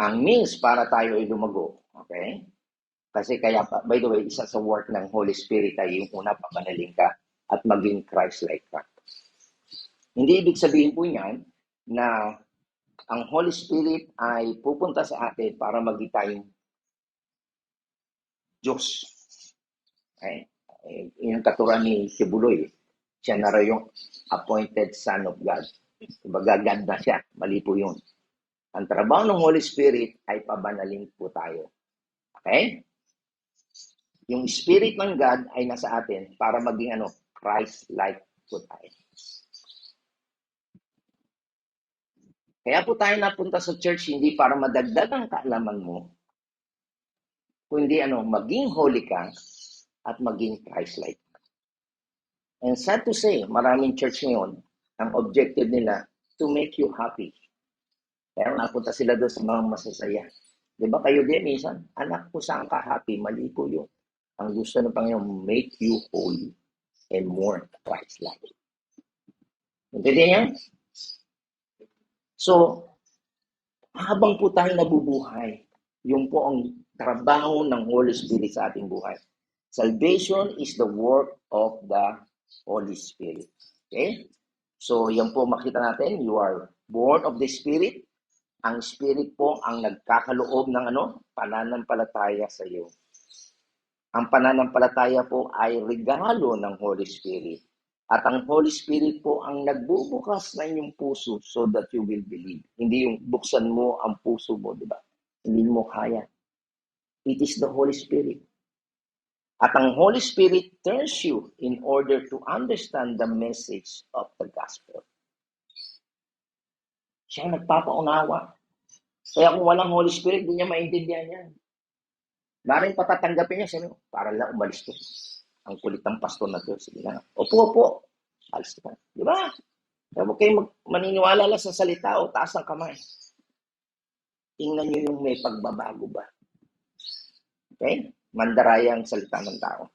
Ang means para tayo ay lumago. Okay? Kasi kaya, by the way, isa sa work ng Holy Spirit ay yung una, pabanalin ka at maging Christ-like ka. Hindi ibig sabihin po niyan na ang Holy Spirit ay pupunta sa atin para maging tayong Diyos. Yung katuran ni Tibuloy. Siya na raw yung appointed Son of God. Kumbaga, God na siya. Mali po yun. Ang trabaho ng Holy Spirit ay pabanalin po tayo. Okay? Yung Spirit ng God ay nasa atin para maging Christ-like po tayo. Kaya po tayo napunta sa church hindi para madagdag ang kaalaman mo, kundi maging holy ka at maging Christ-like. And sad to say, maraming church ngayon, ang objective nila to make you happy. Kaya napunta sila doon sa mga masasaya. Di ba kayo din minsan, anak ko saan ka happy? Mali po yun. Ang gusto ng Panginoon, make you holy and more Christ-like. Intindihan niya? So, habang po tayo nabubuhay, yung po ang trabaho ng Holy Spirit sa ating buhay. Salvation is the work of the Holy Spirit. Okay? So, yan po makita natin, you are born of the Spirit. Ang Spirit po ang nagkakaloob ng pananampalataya sa iyo. Ang pananampalataya po ay regalo ng Holy Spirit. At ang Holy Spirit po ang nagbubukas ng inyong puso so that you will believe. Hindi yung buksan mo ang puso mo, di ba? Hindi mo kaya. It is the Holy Spirit. At ang Holy Spirit turns you in order to understand the message of the gospel. Siya nagpapaunawa. Kaya kung walang Holy Spirit, hindi niya maintindihan yan. Maring patatanggapin niya, sino? Para lang umalis to. Ang kulit ng pastor na to. Sige na. Opo. Alis ka. Di ba? Kaya huwag kayo maniniwala lang sa salita o taas ng kamay. Tingnan niyo yung may pagbabago ba. Okay? Mandaraya ang salita ng tao.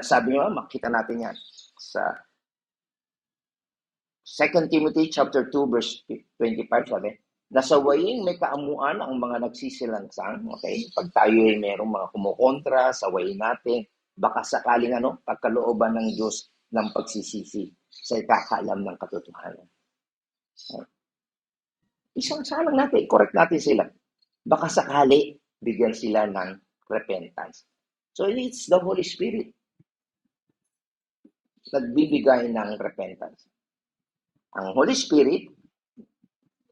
Sabi niyo, makita natin yan sa 2 Timothy chapter 2 verse 25, sabi, nasawayin may kaamuan ang mga nagsisilangsang, okay? Pag tayo ay mayroong mga kumukontra, sawayin natin, baka sakaling pagkalooban ng Diyos ng pagsisisi sa ikakaalam ng katotohanan. Okay? Isang salang natin, correct natin sila. Baka sakali, bigyan sila ng repentance. So it's the Holy Spirit nagbibigay ng repentance. Ang Holy Spirit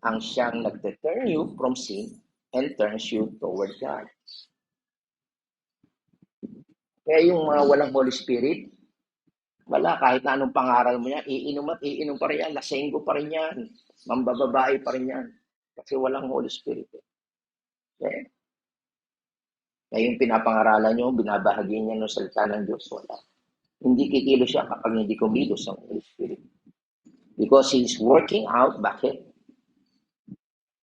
ang siyang nag-turn you from sin and turns you toward God. Kaya yung mga walang Holy Spirit, wala, kahit na anong pangaral mo yan, iinom pa rin yan, lasenggo pa rin yan, mambababae pa rin yan. Kasi walang Holy Spirit. Okay? Kaya yung pinapangaralan nyo, binabahagi niya ng salita ng Diyos, wala. Hindi kikilos siya kapag hindi kumilos ang Holy Spirit. Because He's working out, bakit?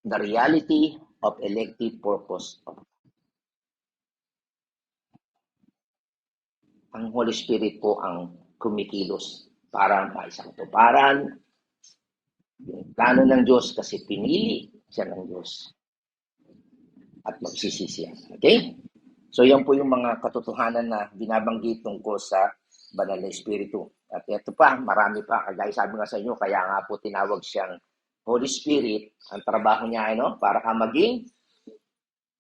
The reality of elective purpose of ang Holy Spirit po ang kumikilos para maisang tuparan yung plano ng Diyos kasi pinili siya ng Diyos at magsisisi yan. Okay? So yan po yung mga katotohanan na binabanggit tungkol sa Banal na Espiritu. At ito pa, marami pa. Kagaya sabi nga sa inyo, kaya nga po tinawag siyang Holy Spirit. Ang trabaho niya ay para ka maging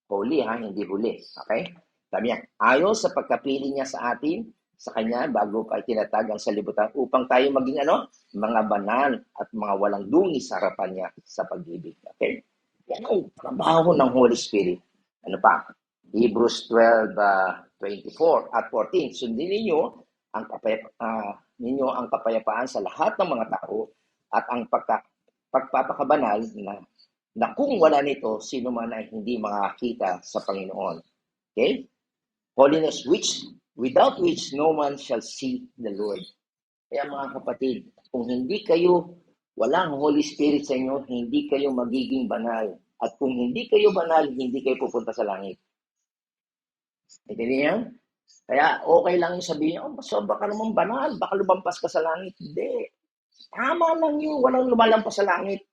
holy, hindi huli. Okay? Sabi niya, ayon sa pagkapili niya sa atin, sa Kanya, bago pa itinatag ang salibutan, upang tayo maging mga banal at mga walang dungi sa harapan niya sa pag-ibig. Okay? Yan ang trabaho ng Holy Spirit. Ano pa? Hebrews 12:24 at 14. Sundin ninyo ang kapayapaan sa lahat ng mga tao at ang pagpapakabanal na kung wala nito, sino man ay hindi makakita sa Panginoon. Okay? Holiness without which no man shall see the Lord. Kaya mga kapatid, kung hindi kayo, walang Holy Spirit sa inyo, hindi kayo magiging banal. At kung hindi kayo banal, hindi kayo pupunta sa langit. Intindihan niyo? Kaya okay lang yung sabihin niyo, baka naman banal, baka lumampas ka sa langit. Hindi. Tama lang yun, walang lumalampas sa langit.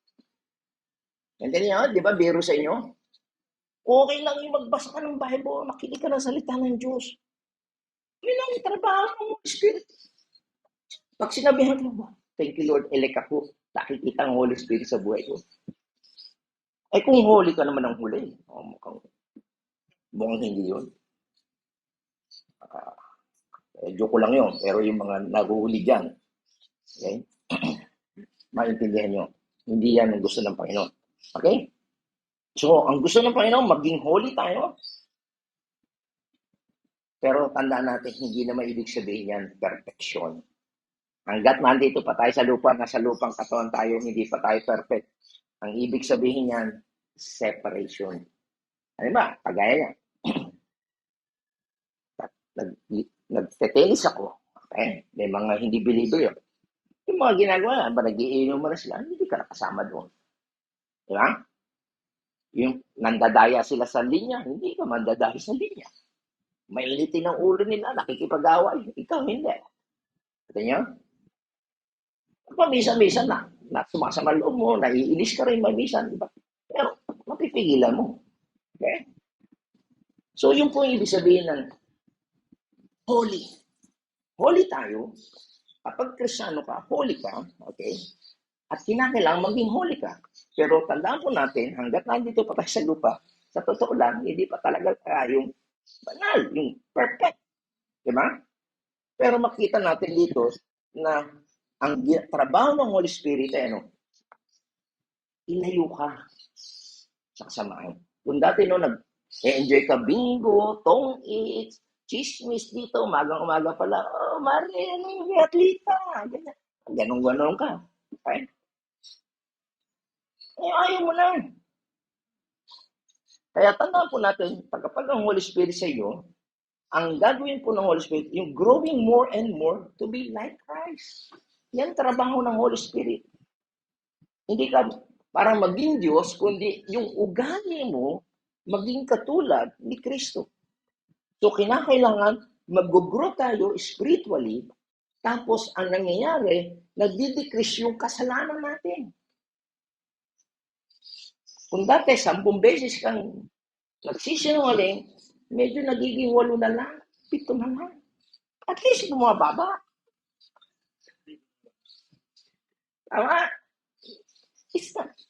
Intindihan niyo? Di ba, biro sa inyo? Okay lang yung magbasa ka ng Bible, makinig ka ng salita ng Diyos. Yun ang trabaho ng Spirit. Pag sinabihan mo, thank you Lord, elect ako, nakikita ang Holy Spirit sa buhay ko. Eh kung holy ka naman ang huli, mukhang hindi yun. Joke lang yun, pero yung mga naguhuli dyan, Okay? Maintindihan nyo. Hindi yan ang gusto ng Panginoon. Okay? So, ang gusto ng Panginoon, maging holy tayo. Pero tandaan natin, hindi naman ibig sabihin yan perfection. Hanggat nandito pa tayo sa lupa, nasa lupang katawan tayo, hindi pa tayo perfect. Ang ibig sabihin yan, separation. Ano ba? Kagaya yan. Nagtetenis ako. Okay? May mga hindi believer yun. Yung mga ginagawa, ba nag-iinom mo na sila, hindi ka nakasama doon. Di ba? Yung nandadaya sila sa linya, hindi ka mandadaya sa linya. Mainitin ang ulo nila, nakikipag-away. Ikaw hindi. Ito nyo? Pamisa-misa na sumasama loob mo, naiinis ka rin mamisan, di ba? Pero mapipigilan mo. Okay? So, yun po yung ibig sabihin ng holy. Holy tayo. Kapag Kristiyano ka, holy ka, okay? At kinakailangan maging holy ka. Pero tandaan po natin, hanggat nandito pa tayo sa lupa, sa totoo lang, hindi pa talaga yung banal, yung perfect. Di ba? Pero makita natin dito na ang trabaho ng Holy Spirit ay ano? Ilayo ka sa kasamaan. Kung dati nag-enjoy ka bingo, tong eats, chismis dito, umagang-umaga pala, oh, Mari, ano yung atleta? Ganon-ganon ka. Okay? Eh, ayaw mo na. Kaya tandaan po natin, kapag ang Holy Spirit sa iyo, ang gagawin po ng Holy Spirit, yung growing more and more to be like Christ. Yan trabaho ng Holy Spirit. Hindi ka para maging Diyos, kundi yung ugali mo maging katulad ni Kristo. So, kinakailangan mag-grow tayo spiritually, tapos ang nangyayari, nagdi-decrease yung kasalanan natin. Kung dati, 10 beses kang nagsisinungaling, medyo nagiging 8 na lang, 7 na lang. At least bumababa. Tama?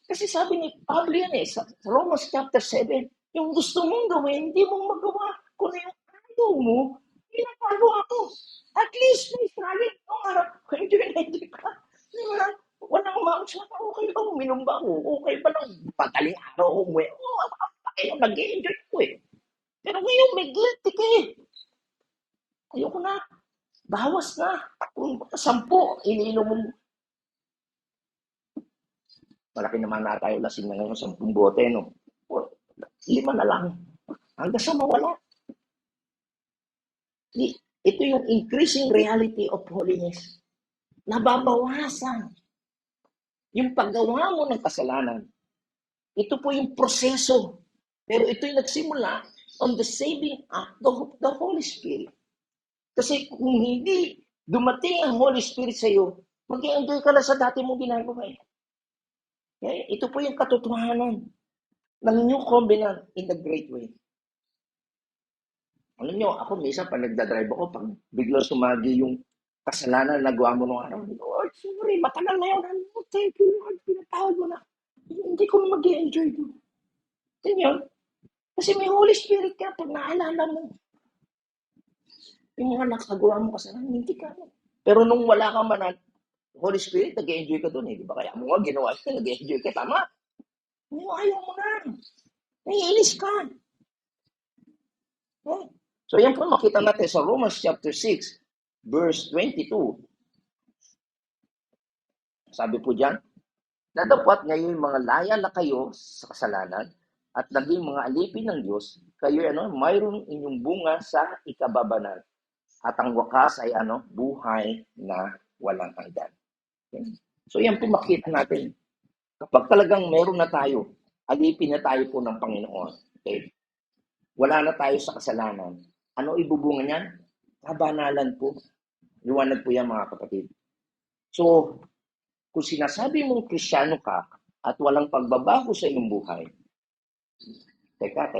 Kasi sabi ni Pablo yan sa Romans chapter 7, yung gusto mong gawin, hindi mong magawa. Kung yung ayaw mo, ginagawa ko. At least may struggle. Kung harap, enjoy ka. Diba? Walang umawag sa okay ba? Uminom ba ako? Okay ba lang? Pagaling araw ko umuwi. Nag-enjoy ko eh. Pero ngayon may guilty ka eh. Ayoko na. Bawas na. Kung 10, iniinom mo. Malaki naman na tayo lasing na ngayon, 10 bote, no? 5 na lang. Hanggang sa mawala. Ito yung increasing reality of holiness. Nababawasan. Yung paggawa mo ng kasalanan. Ito po yung proseso. Pero ito yung nagsimula on the saving act of the Holy Spirit. Kasi kung hindi dumating ang Holy Spirit sa iyo, mag-i-enjoy ka na sa dati mong ginagawa eh. Okay? Ito po yung katotohanan ng New Covenant in the great way. Alam nyo, ako minsan pag nagdadrive ako, pag biglang sumagi yung kasalanan na nagawa mo nung araw, oh, sorry, matagal na yun. Thank you, Lord, pinatawad mo na. Hindi ko mag-i-enjoy doon. Yun. Kasi may Holy Spirit ka, pag naalala mo, yung mga nakagawa mo kasalanan, hindi ka. Pero nung wala ka man Holy Spirit, nag-i-enjoy ka doon eh. Di ba? Kaya mo nga ginawa ka, nag-i-enjoy ka. Tama. Ayaw mo na. Naiinis ka. Okay. So yan po makita natin sa Romans chapter 6, verse 22. Sabi po dyan, datapwat ngayon mga laya na kayo sa kasalanan at naging mga alipin ng Diyos, kayo mayroon inyong bunga sa ikababanal. At ang wakas ay buhay na walang hanggan. Okay? So yan po makita natin. Kapag talagang meron na tayo, alipin na tayo po ng Panginoon. Okay? Wala na tayo sa kasalanan. Ano ibubunga niyan? Kabanalan po. Liwanag po yan mga kapatid. So, kung sinasabi mong Kristiyano ka at walang pagbabago sa iyong buhay, teka,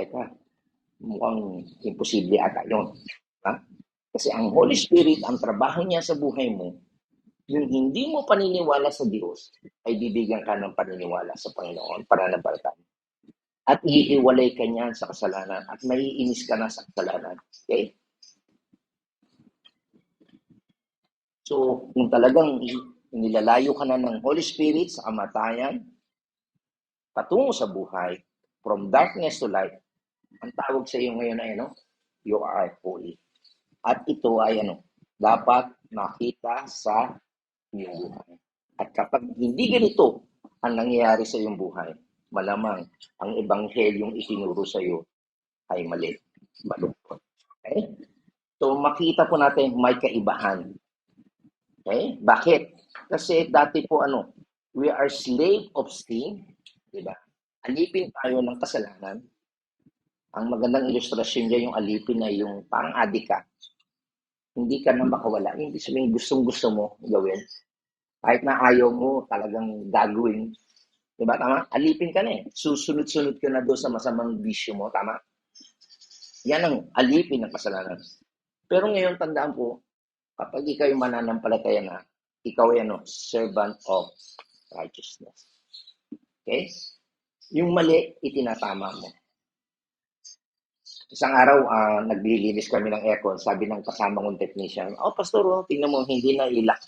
mukhang imposible ata yun. Ha? Kasi ang Holy Spirit, ang trabaho niya sa buhay mo, yung hindi mo paniniwala sa Diyos, ay bibigyan ka ng paniniwala sa Panginoon, pananampalataya. At iiwalay ka niyan sa kasalanan at maiinis ka na sa kasalanan. Okay? So, kung talagang Nilalayo ka na ng Holy Spirit sa kamatayan, patungo sa buhay, from darkness to light. Ang tawag sa iyo ngayon ay ano? You are holy. At ito ay ano? Dapat makita sa iyong buhay. At kapag hindi ganito ang nangyayari sa iyong buhay, malamang ang ebanghelyong itinuro sa iyo ay mali, malungkot. Okay? So makita po natin may kaibahan. Okay? Bakit? Kasi dati po ano, we are slave of sin, di ba? Alipin tayo ng kasalanan. Ang magandang ilustrasyon niya yung alipin na yung parang adik ka. Hindi ka na makawala. Hindi sabihin gustong-gusto mo gawin. Kahit na ayaw mo talagang gagawin. Di ba? Tama? Alipin ka na eh. Susunod-sunod ka na doon sa masamang bisyo mo. Tama? Yan ang alipin ng kasalanan. Pero ngayon, tandaan po, kapag ikaw yung mananampalataya na, ikaw ay ano, servant of righteousness. Okay? Yung mali, itinatama mo. Isang araw, naglilinis kami ng aircon, sabi ng kasama kong technician, pastor, tingnan mo, hindi na ilock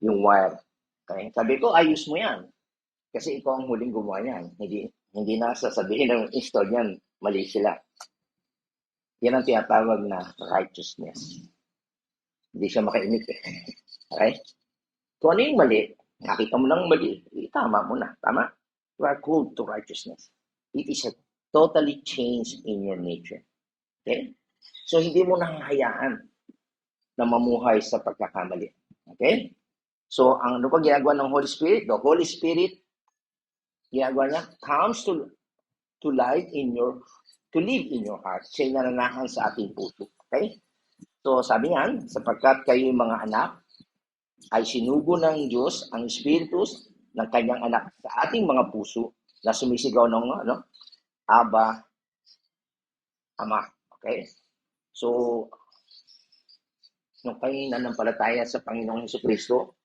yung wire. Okay? Sabi ko, ayos mo yan. Kasi ikaw ang huling gumawa yan. Hindi na sasabihin ng install yan, mali sila. Yan ang tinatawag na righteousness. Hindi siya makaimik eh. Okay? Kung ano yung mali, nakita mo lang mali, tama mo na. Tama? You are called to righteousness. It is a totally change in your nature. Okay? So, hindi mo nahahayaan na mamuhay sa pagkakamali. Okay? So, ang ano pa ginagawa ng Holy Spirit? The Holy Spirit, ginagawa niya, comes to live in your heart. Siya nananahan sa ating puso. Okay? So, sabi niyan, sapagkat kayo yung mga anak, ay sinugo ng Diyos ang Espiritus ng kanyang anak sa ating mga puso na sumisigaw ng Aba, Ama. Okay? So, nung kayo nananampalataya sa Panginoong Jesucristo,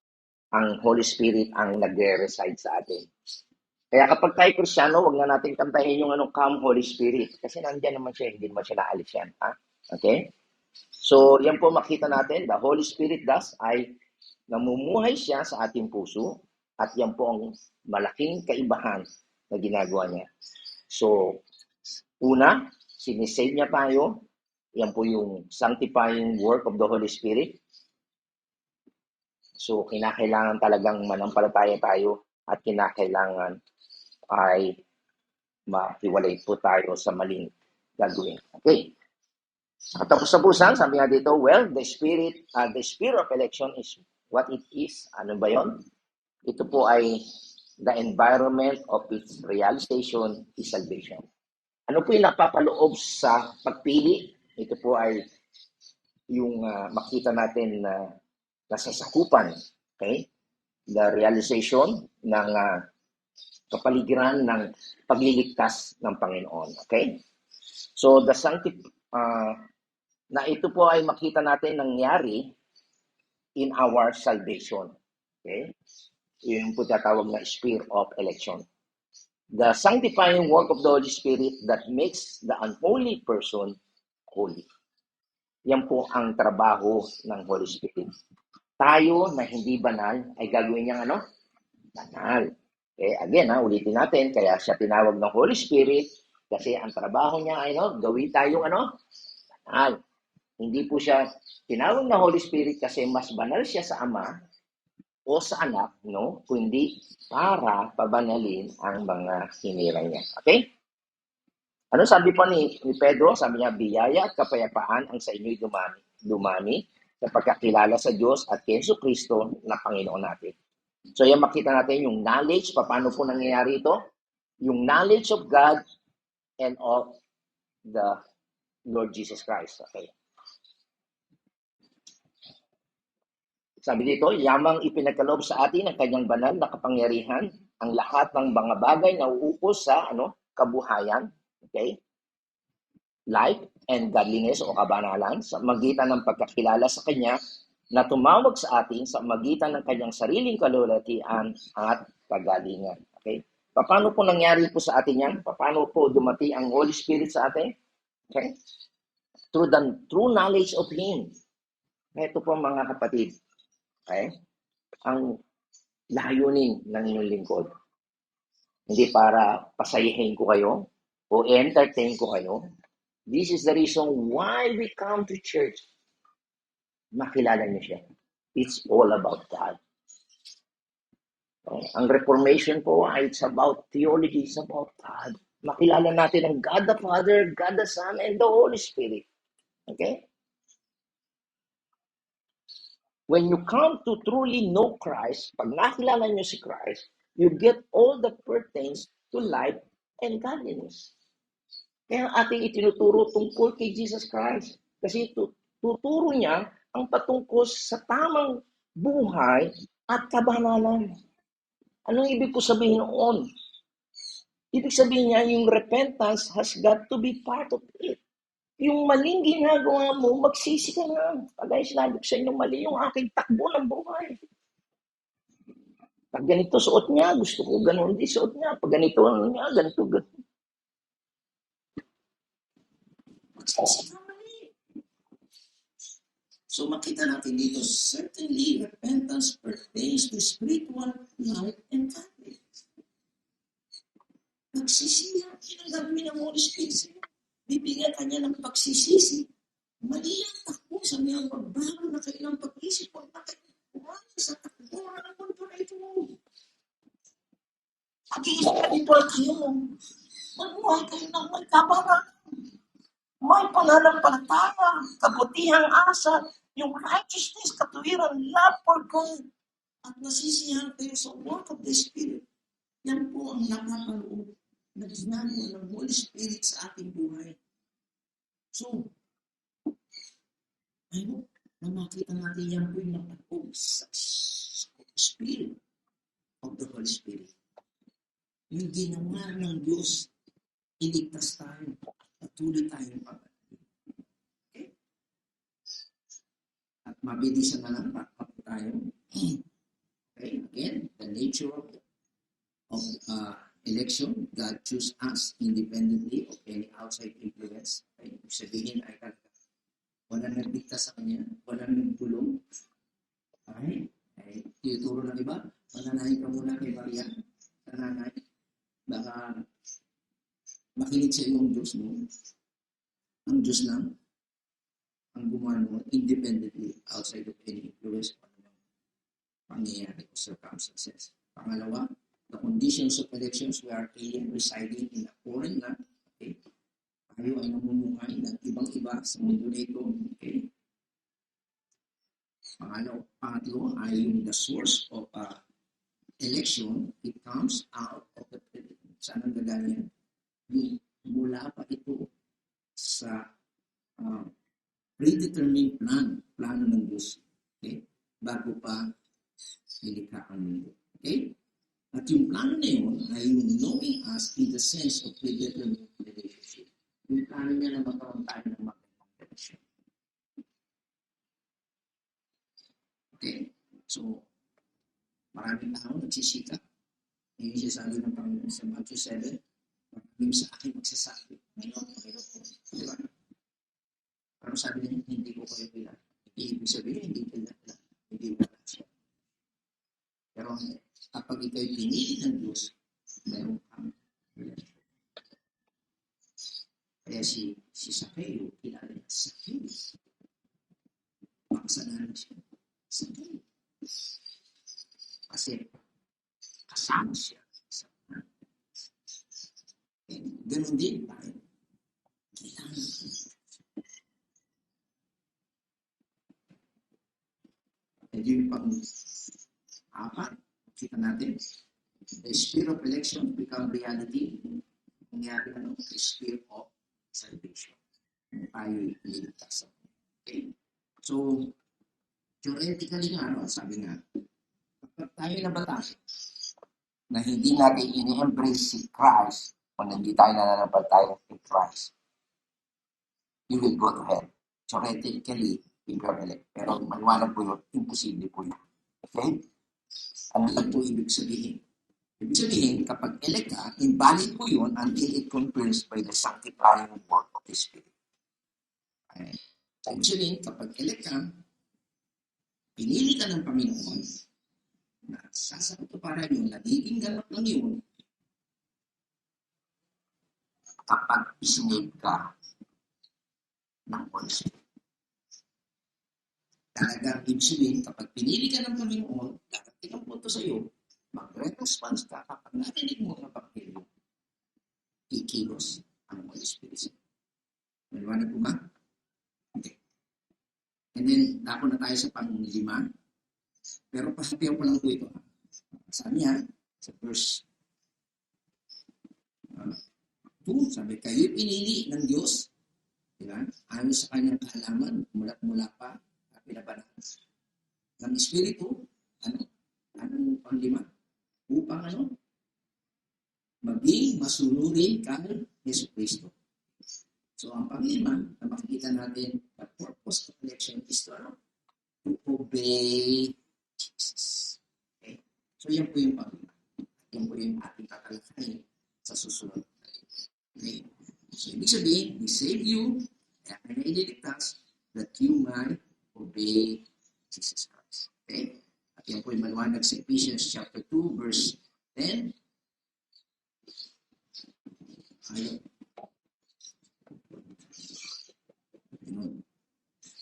ang Holy Spirit ang nagre-reside sa atin. Kaya kapag tayo Kristiyano, wag na natin kantahin yung Come Holy Spirit. Kasi nandiyan naman siya, hindi naman siya naalis yan. Ha? Okay? So, yan po makita natin, the Holy Spirit ay namumuhay siya sa ating puso at yan po ang malaking kaibahan na ginagawa niya. So, una, sinisave niya tayo. Yan po yung sanctifying work of the Holy Spirit. So, kinakailangan talagang manampalataya tayo at kinakailangan ay mahiwalay po tayo sa maling gagawin. Okay. At tapos sa pusan, sabi nga dito, well, the spirit of election is what it is. Ano ba yon? Ito po ay the environment of its realization is salvation. Ano po yung napapaloob sa pagpili? Ito po ay yung makita natin na nasasakupan. Okay? The realization ng kapaligiran ng pagliligtas ng Panginoon. Okay? So, na ito po ay makita natin nangyari in our salvation. Okay? Yun po tatawag na spirit of election. The sanctifying work of the Holy Spirit that makes the unholy person holy. Yan po ang trabaho ng Holy Spirit. Tayo na hindi banal ay gagawin niyang banal. Okay, again, ulitin natin, kaya siya tinawag ng Holy Spirit kasi ang trabaho niya ay gawin tayong banal. Hindi po siya tinawag na Holy Spirit kasi mas banal siya sa Ama o sa anak, kundi para pabanalin ang mga hinirang niya. Okay? Ano sabi pa ni Pedro? Sabi niya, biyaya at kapayapaan ang sa inyo'y dumami sa pagkakilala sa Diyos at kay Jesucristo na Panginoon natin. So yan makita natin yung knowledge, paano po nangyayari ito? Yung knowledge of God and of the Lord Jesus Christ. Okay. Sabi dito, yamang ipinagkaloob sa atin ng kanyang banal na kapangyarihan ang lahat ng mga bagay na uupos sa kabuhayan, okay? Life and godliness o kabanalan sa magitan ng pagkakilala sa kanya na tumawag sa atin sa magitan ng kanyang sariling kalulatian at kagalingan. Okay? Paano po nangyari po sa atin yan? Paano po dumati ang Holy Spirit sa atin? Okay? Through the true knowledge of Him. Ito po mga kapatid. Okay? ang layunin ng lingkod. Hindi para pasayahin ko kayo o entertain ko kayo. This is the reason why we come to church. Makilala niyo siya. It's all about God. Ang Reformation po ay it's about theology, it's about God. Makilala natin ang God the Father, God the Son, and the Holy Spirit. Okay? When you come to truly know Christ, pag nakilala niyo si Christ, you get all that pertains to life and godliness. Kaya ating itinuturo tungkol kay Jesus Christ. Kasi tuturo niya ang patungkol sa tamang buhay at kabanalan. Anong ibig ko sabihin noon? Ibig sabihin niya, yung repentance has got to be part of it. Yung maling ginagawa mo, magsisi ka na. Kagaya sinabi ko sa inyo, mali yung aking takbo ng buhay. Pag ganito suot niya, gusto ko ganun din suot niya. Pag ganito niya, ganito. Magsisi ka mali. So makita natin dito, certainly repentance pertains to spiritual life and godliness. Nagsisiya, yun ang gagawin ng Holy Spirit. Bibigyan ka niya ng pagsisisi. Mali ang takbo sa mga magbago na kayo ng pag-isip o nakikuha sa takbo ng mundo na ito. Pag-i-spiritual kayo, magbuhay kayo ng may kabaran. May pananampalataya, kabutihang asa, yung righteousness, katuwiran, love for God, at nasisiyahan kayo sa work of the Spirit. Yan po ang nakapaloob na ginagawa ng Holy Spirit sa ating buhay. So, I hope na makita natin yan po yung nakapaloob sa Spirit of the Holy Spirit. Yung ginawa ng Diyos, iligtas tayo, patuloy tayong pagkakas. Okay? At mabilisan na lang, pakapag tayo. Okay, again, the nature of election, God choose us independently of any outside influence. Okay? Ibig sabihin ay walang nagdikta sa kanya, walang nagpulong. Okay? Ay, tinuturo ng iba, mananahin ka muna kay Maria, sa nanay, baka makinig sa iyong Diyos mo. Ang Diyos lang, ang gumano independently outside of any influence o anong pangyayari o circumstances. Pangalawa, the conditions of elections, we are alien residing in a foreign land. Okay? Tayo ay namumuhay ng ibang-iba sa mundo na ito. Okay? Pangatlo ay yung the source of election, it comes out of the saan ang gagaling? Mula pa ito sa predetermined plano ng Diyos. Okay? Bago pa nilikha ang mundo. Okay? At yung plano na yun ay yung knowing us in the sense of predetermined relationship. Yung plano niya na magkaroon tayo ng magandang relasyon. Okay? So, maraming tao nagsisikap. Yung sasabi ng Panginoon sa Matthew 7, maraming sa akin magsasabi, Mayroon po. Di ba? Pero sabi niya, hindi ko kayo kilala. Ibig sabihin, hindi kilala. Hindi wala siya. Pero kapag ikaw'y pinili ng Diyos, mayroon kang relasyon. Kaya si Sakeo, kilala niya, Sakeo. Makasalanan siya. Sakeo. Kasi kasama siya. Ganun din tayo. Kailangan ko. And yung pang-apat, kita natin, the spirit of election become reality. Nangyari na ng spirit of salvation. Tayo iligtas. Okay? So, theoretically nga, sabi nga, kapag tayo nabatasi, na hindi natin ini-embrace si Christ, kung hindi tayo nananampalataya kay Christ, you will go to hell. Theoretically, you will elect. Pero maliwanag po yun, imposible po yun. Okay? Ano lang po ibig sabihin? Ibig sabihin, kapag elect ka, invalid po yun until it confirms by the sanctifying work of the Spirit. Okay? So, ibig sabihin, kapag elect ka, pinili ka ng Panginoon, Sasakatuparan yun, nagiging ganap lang yun kapag isinave ka ng Holy Spirit. Talagang ibig sabihin, kapag pinili ka ng Panginoon, darating ang punto sa iyo, magre-response ka kapag narinig mo ang Ebanghelyo, ikilos ang Holy Spirit. Maliwanag po ba? Okay. And then, ako na tayo sa pang-lima. Pero pasapiyaw pa lang po ito. Sabi niya, sa verse 2, sabi, kayo pinili ng Diyos, diba? Ayon sa kanyang kaalaman, mula pa, pinabanaan ng Espiritu, anong pang-lima? Upang maging masunurin kay Yesu Cristo. So, ang pang-lima na makikita natin, the purpose of election is to obey Jesus. Okay? So, yan po yung pang-lima. Yan po yung ating tatalakayin sa susunod. Okay? So, ibig sabihin, we save you, kaya kanya ililigtas, that you might obey Jesus Christ. Okay? At yan po yung maliwanag sa Ephesians chapter 2, verse 10. Ayun.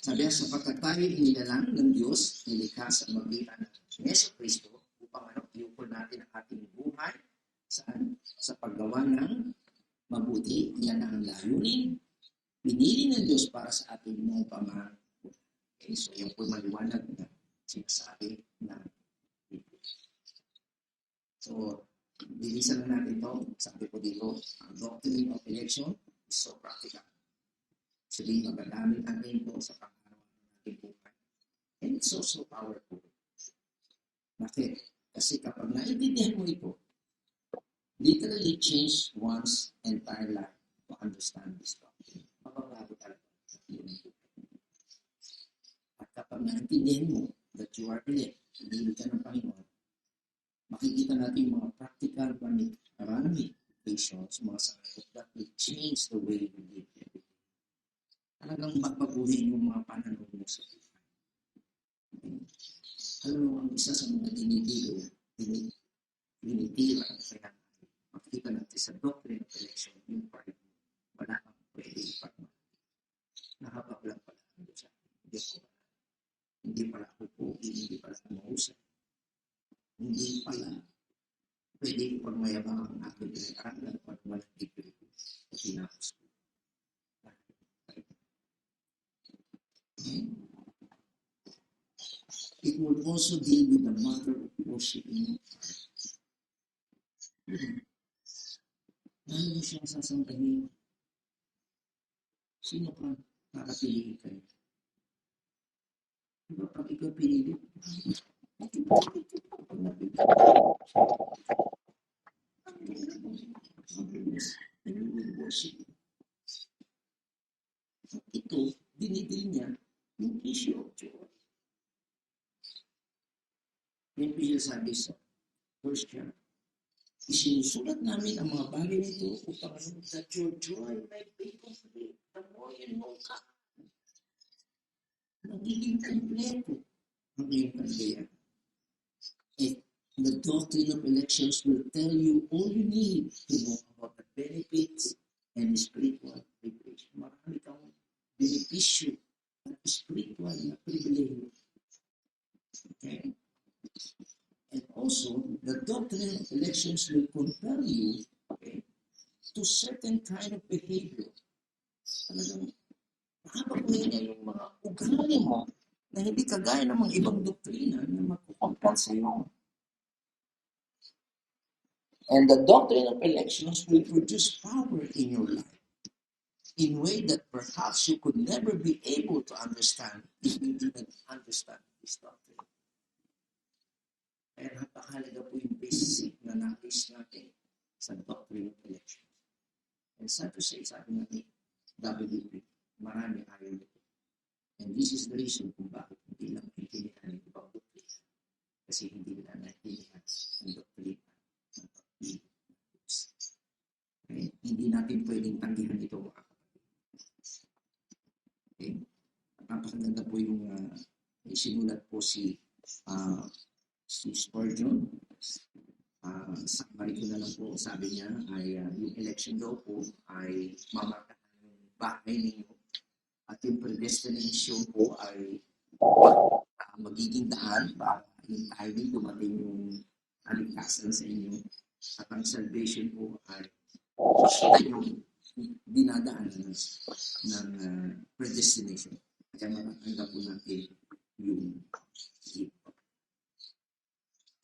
Sabi, sapagkat tayo inilalang ng Diyos, nilikha sa magitan ng Yesu Cristo, upang iukol natin ang ating buhay sa paggawa ng mabuti. Yan ang layunin. Pinili ng Diyos para sa ating mga pamahal. Okay, so yan po maliwanag na sinasabi na Biblia. So, bilisan na natin ito. Sabi ko dito, ang doctrine of election is so practical. Sabihin, magagamit natin ito sa pag-araw ng ating buhay. And it's also powerful. Bakit? Kasi kapag naiintindihan mo ito, literally change one's entire life to understand this doctrine. Mababago talaga yung buhay. At kapag naintindihan mo that you are elect, pinili ka ng Panginoon, makikita natin yung mga practical ramifications, mga sagot that will change the way we live every day. Talagang magbaguhin yung mga pananaw mo sa buhay. Alam mo, ang isa sa mga dinitira, kaya makikita natin sa doctrine of election, yung part mo, wala kang pwede ipagmahal. Nahabag lang pala ang Diyos sa akin. Hindi pala ako pogi, hindi pala ako mahusay. Hindi pala pwede pag mayabang ang aking pinag-aralan pag walang degree ko o tinapos ko. It will also deal with the matter of worshiping heart. Ano mo siyang sasambahin? Sino ka nakapiliin kayo? Diba pag ikaw pinili? Ito, dinidil niya yung issue of joy. Yung sabi sa first year, isinusulat namin ang mga bagay nito upang that your joy may be complete. The more you know ka, nagiging kompleto ang iyong kaligayahan. The doctrine of elections will tell you all you need to know about the benefits and spiritual privilege. Marami kang benepisyo at spiritual na privilege. Okay? And also, the doctrine of elections will compel you, okay, to certain kind of behavior. Talagang nakapaguhin niya yung mga ugali mo na hindi kagaya ng mga ibang doktrina na magkukompel sa iyo. And the doctrine of elections will produce power in your life in a way that perhaps you could never be able to understand if you didn't understand this doctrine. Kaya napakahalaga po yung basic na knowledge natin sa doctrine of elections. And sad to say, sabi natin, WP, marami ayaw nito. And this is the reason kung bakit hindi lang intindihan yung ibang doctrine. Kasi hindi nila naintindihan ang doctrine. Okay? Hindi natin pwedeng tanggihan ito mga kapatid. Okay? Napakaganda po yung isinulat po si si Spurgeon. Summary ko na lang po, sabi niya ay yung election daw po ay mamarkahan yung bahay ninyo at yung predestination po ay magiging daan para yung timing dumating yung kaligtasan sa inyo at ang salvation po ay yung dinadaanan ng predestination. Kaya matatanda po natin yung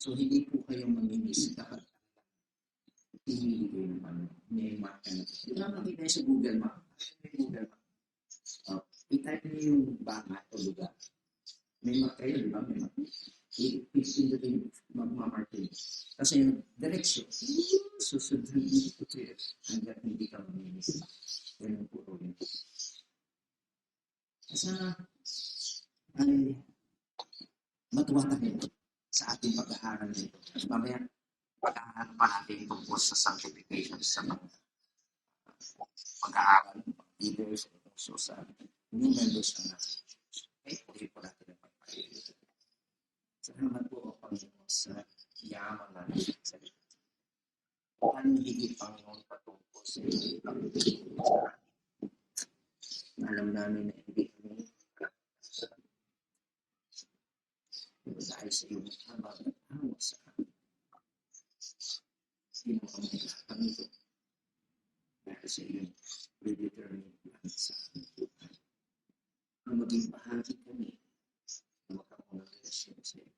so, hindi po kayo mamimiss. Dapat pinili ko yung may map ka na. Di ba makita sa Google Map? May Google Map. I-type niyo yung baka o lugar. May map kayo, di ba? May map. I-pindutin yung magmamarkin. Kasi yung direction, susundan dito to yun. Hanggang hindi ka mamimiss. Yan ang puro yun. Kasi ay matuwa tayo sa ating pag-aaral nito. Mamaya, pag-aaral pa natin tungkol sa sanctification sa mga pag-aaral, leaders, and also sa new members na natin. Okay, pwede po natin ang pagpapayos. Salamat po, Panginoon, sa yaman na natin sa ito. Ang higit, Panginoon, patungkol sa iyo. Alam namin na hindi kami dahil sa iyong habang nagtawa sa amin. Hindi mo kami kami ito. Dahil sa iyong predetermined plan sa aming buhay. Na maging bahagi kami na makakuha ng relasyon sa iyo.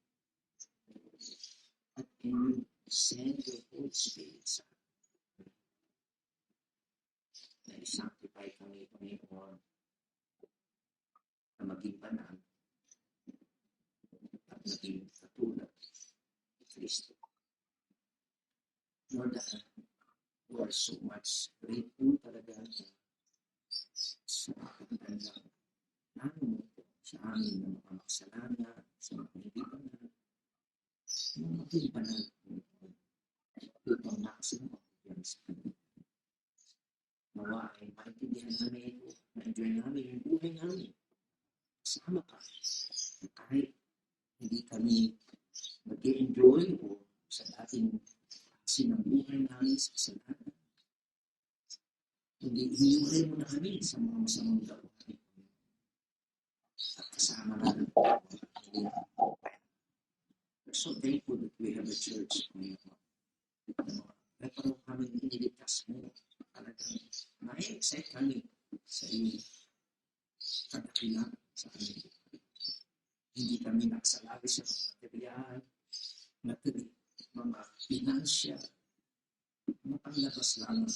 At you send your Holy Spirit sa amin. Na i-sanctify kami, Panginoon, na maging banal naging katulad ni Kristo. Lord, we are so much grateful talaga sa pagkakandang namin mo sa amin ng mga makasalanan, sa mga hindi banal, sa mga maging banal upang makasunod yan sa kanila. Nawa ay maintindihan namin ito, na-enjoy namin yung buhay namin. Kasama ka, kahit hindi kami mag-enjoy o sa dating kasi ng buhay namin sa kasalanan. Hindi hiniwalay mo na kami sa mga masamang gawain. At kasama natin we're so thankful that we have a church. Kaya parang kami iniligtas mo. Talagang na-excite kami sa iyong kadakilan sa amin. Hindi kami nakasalabi sa mga material, mga financial, mga panglabas lamang.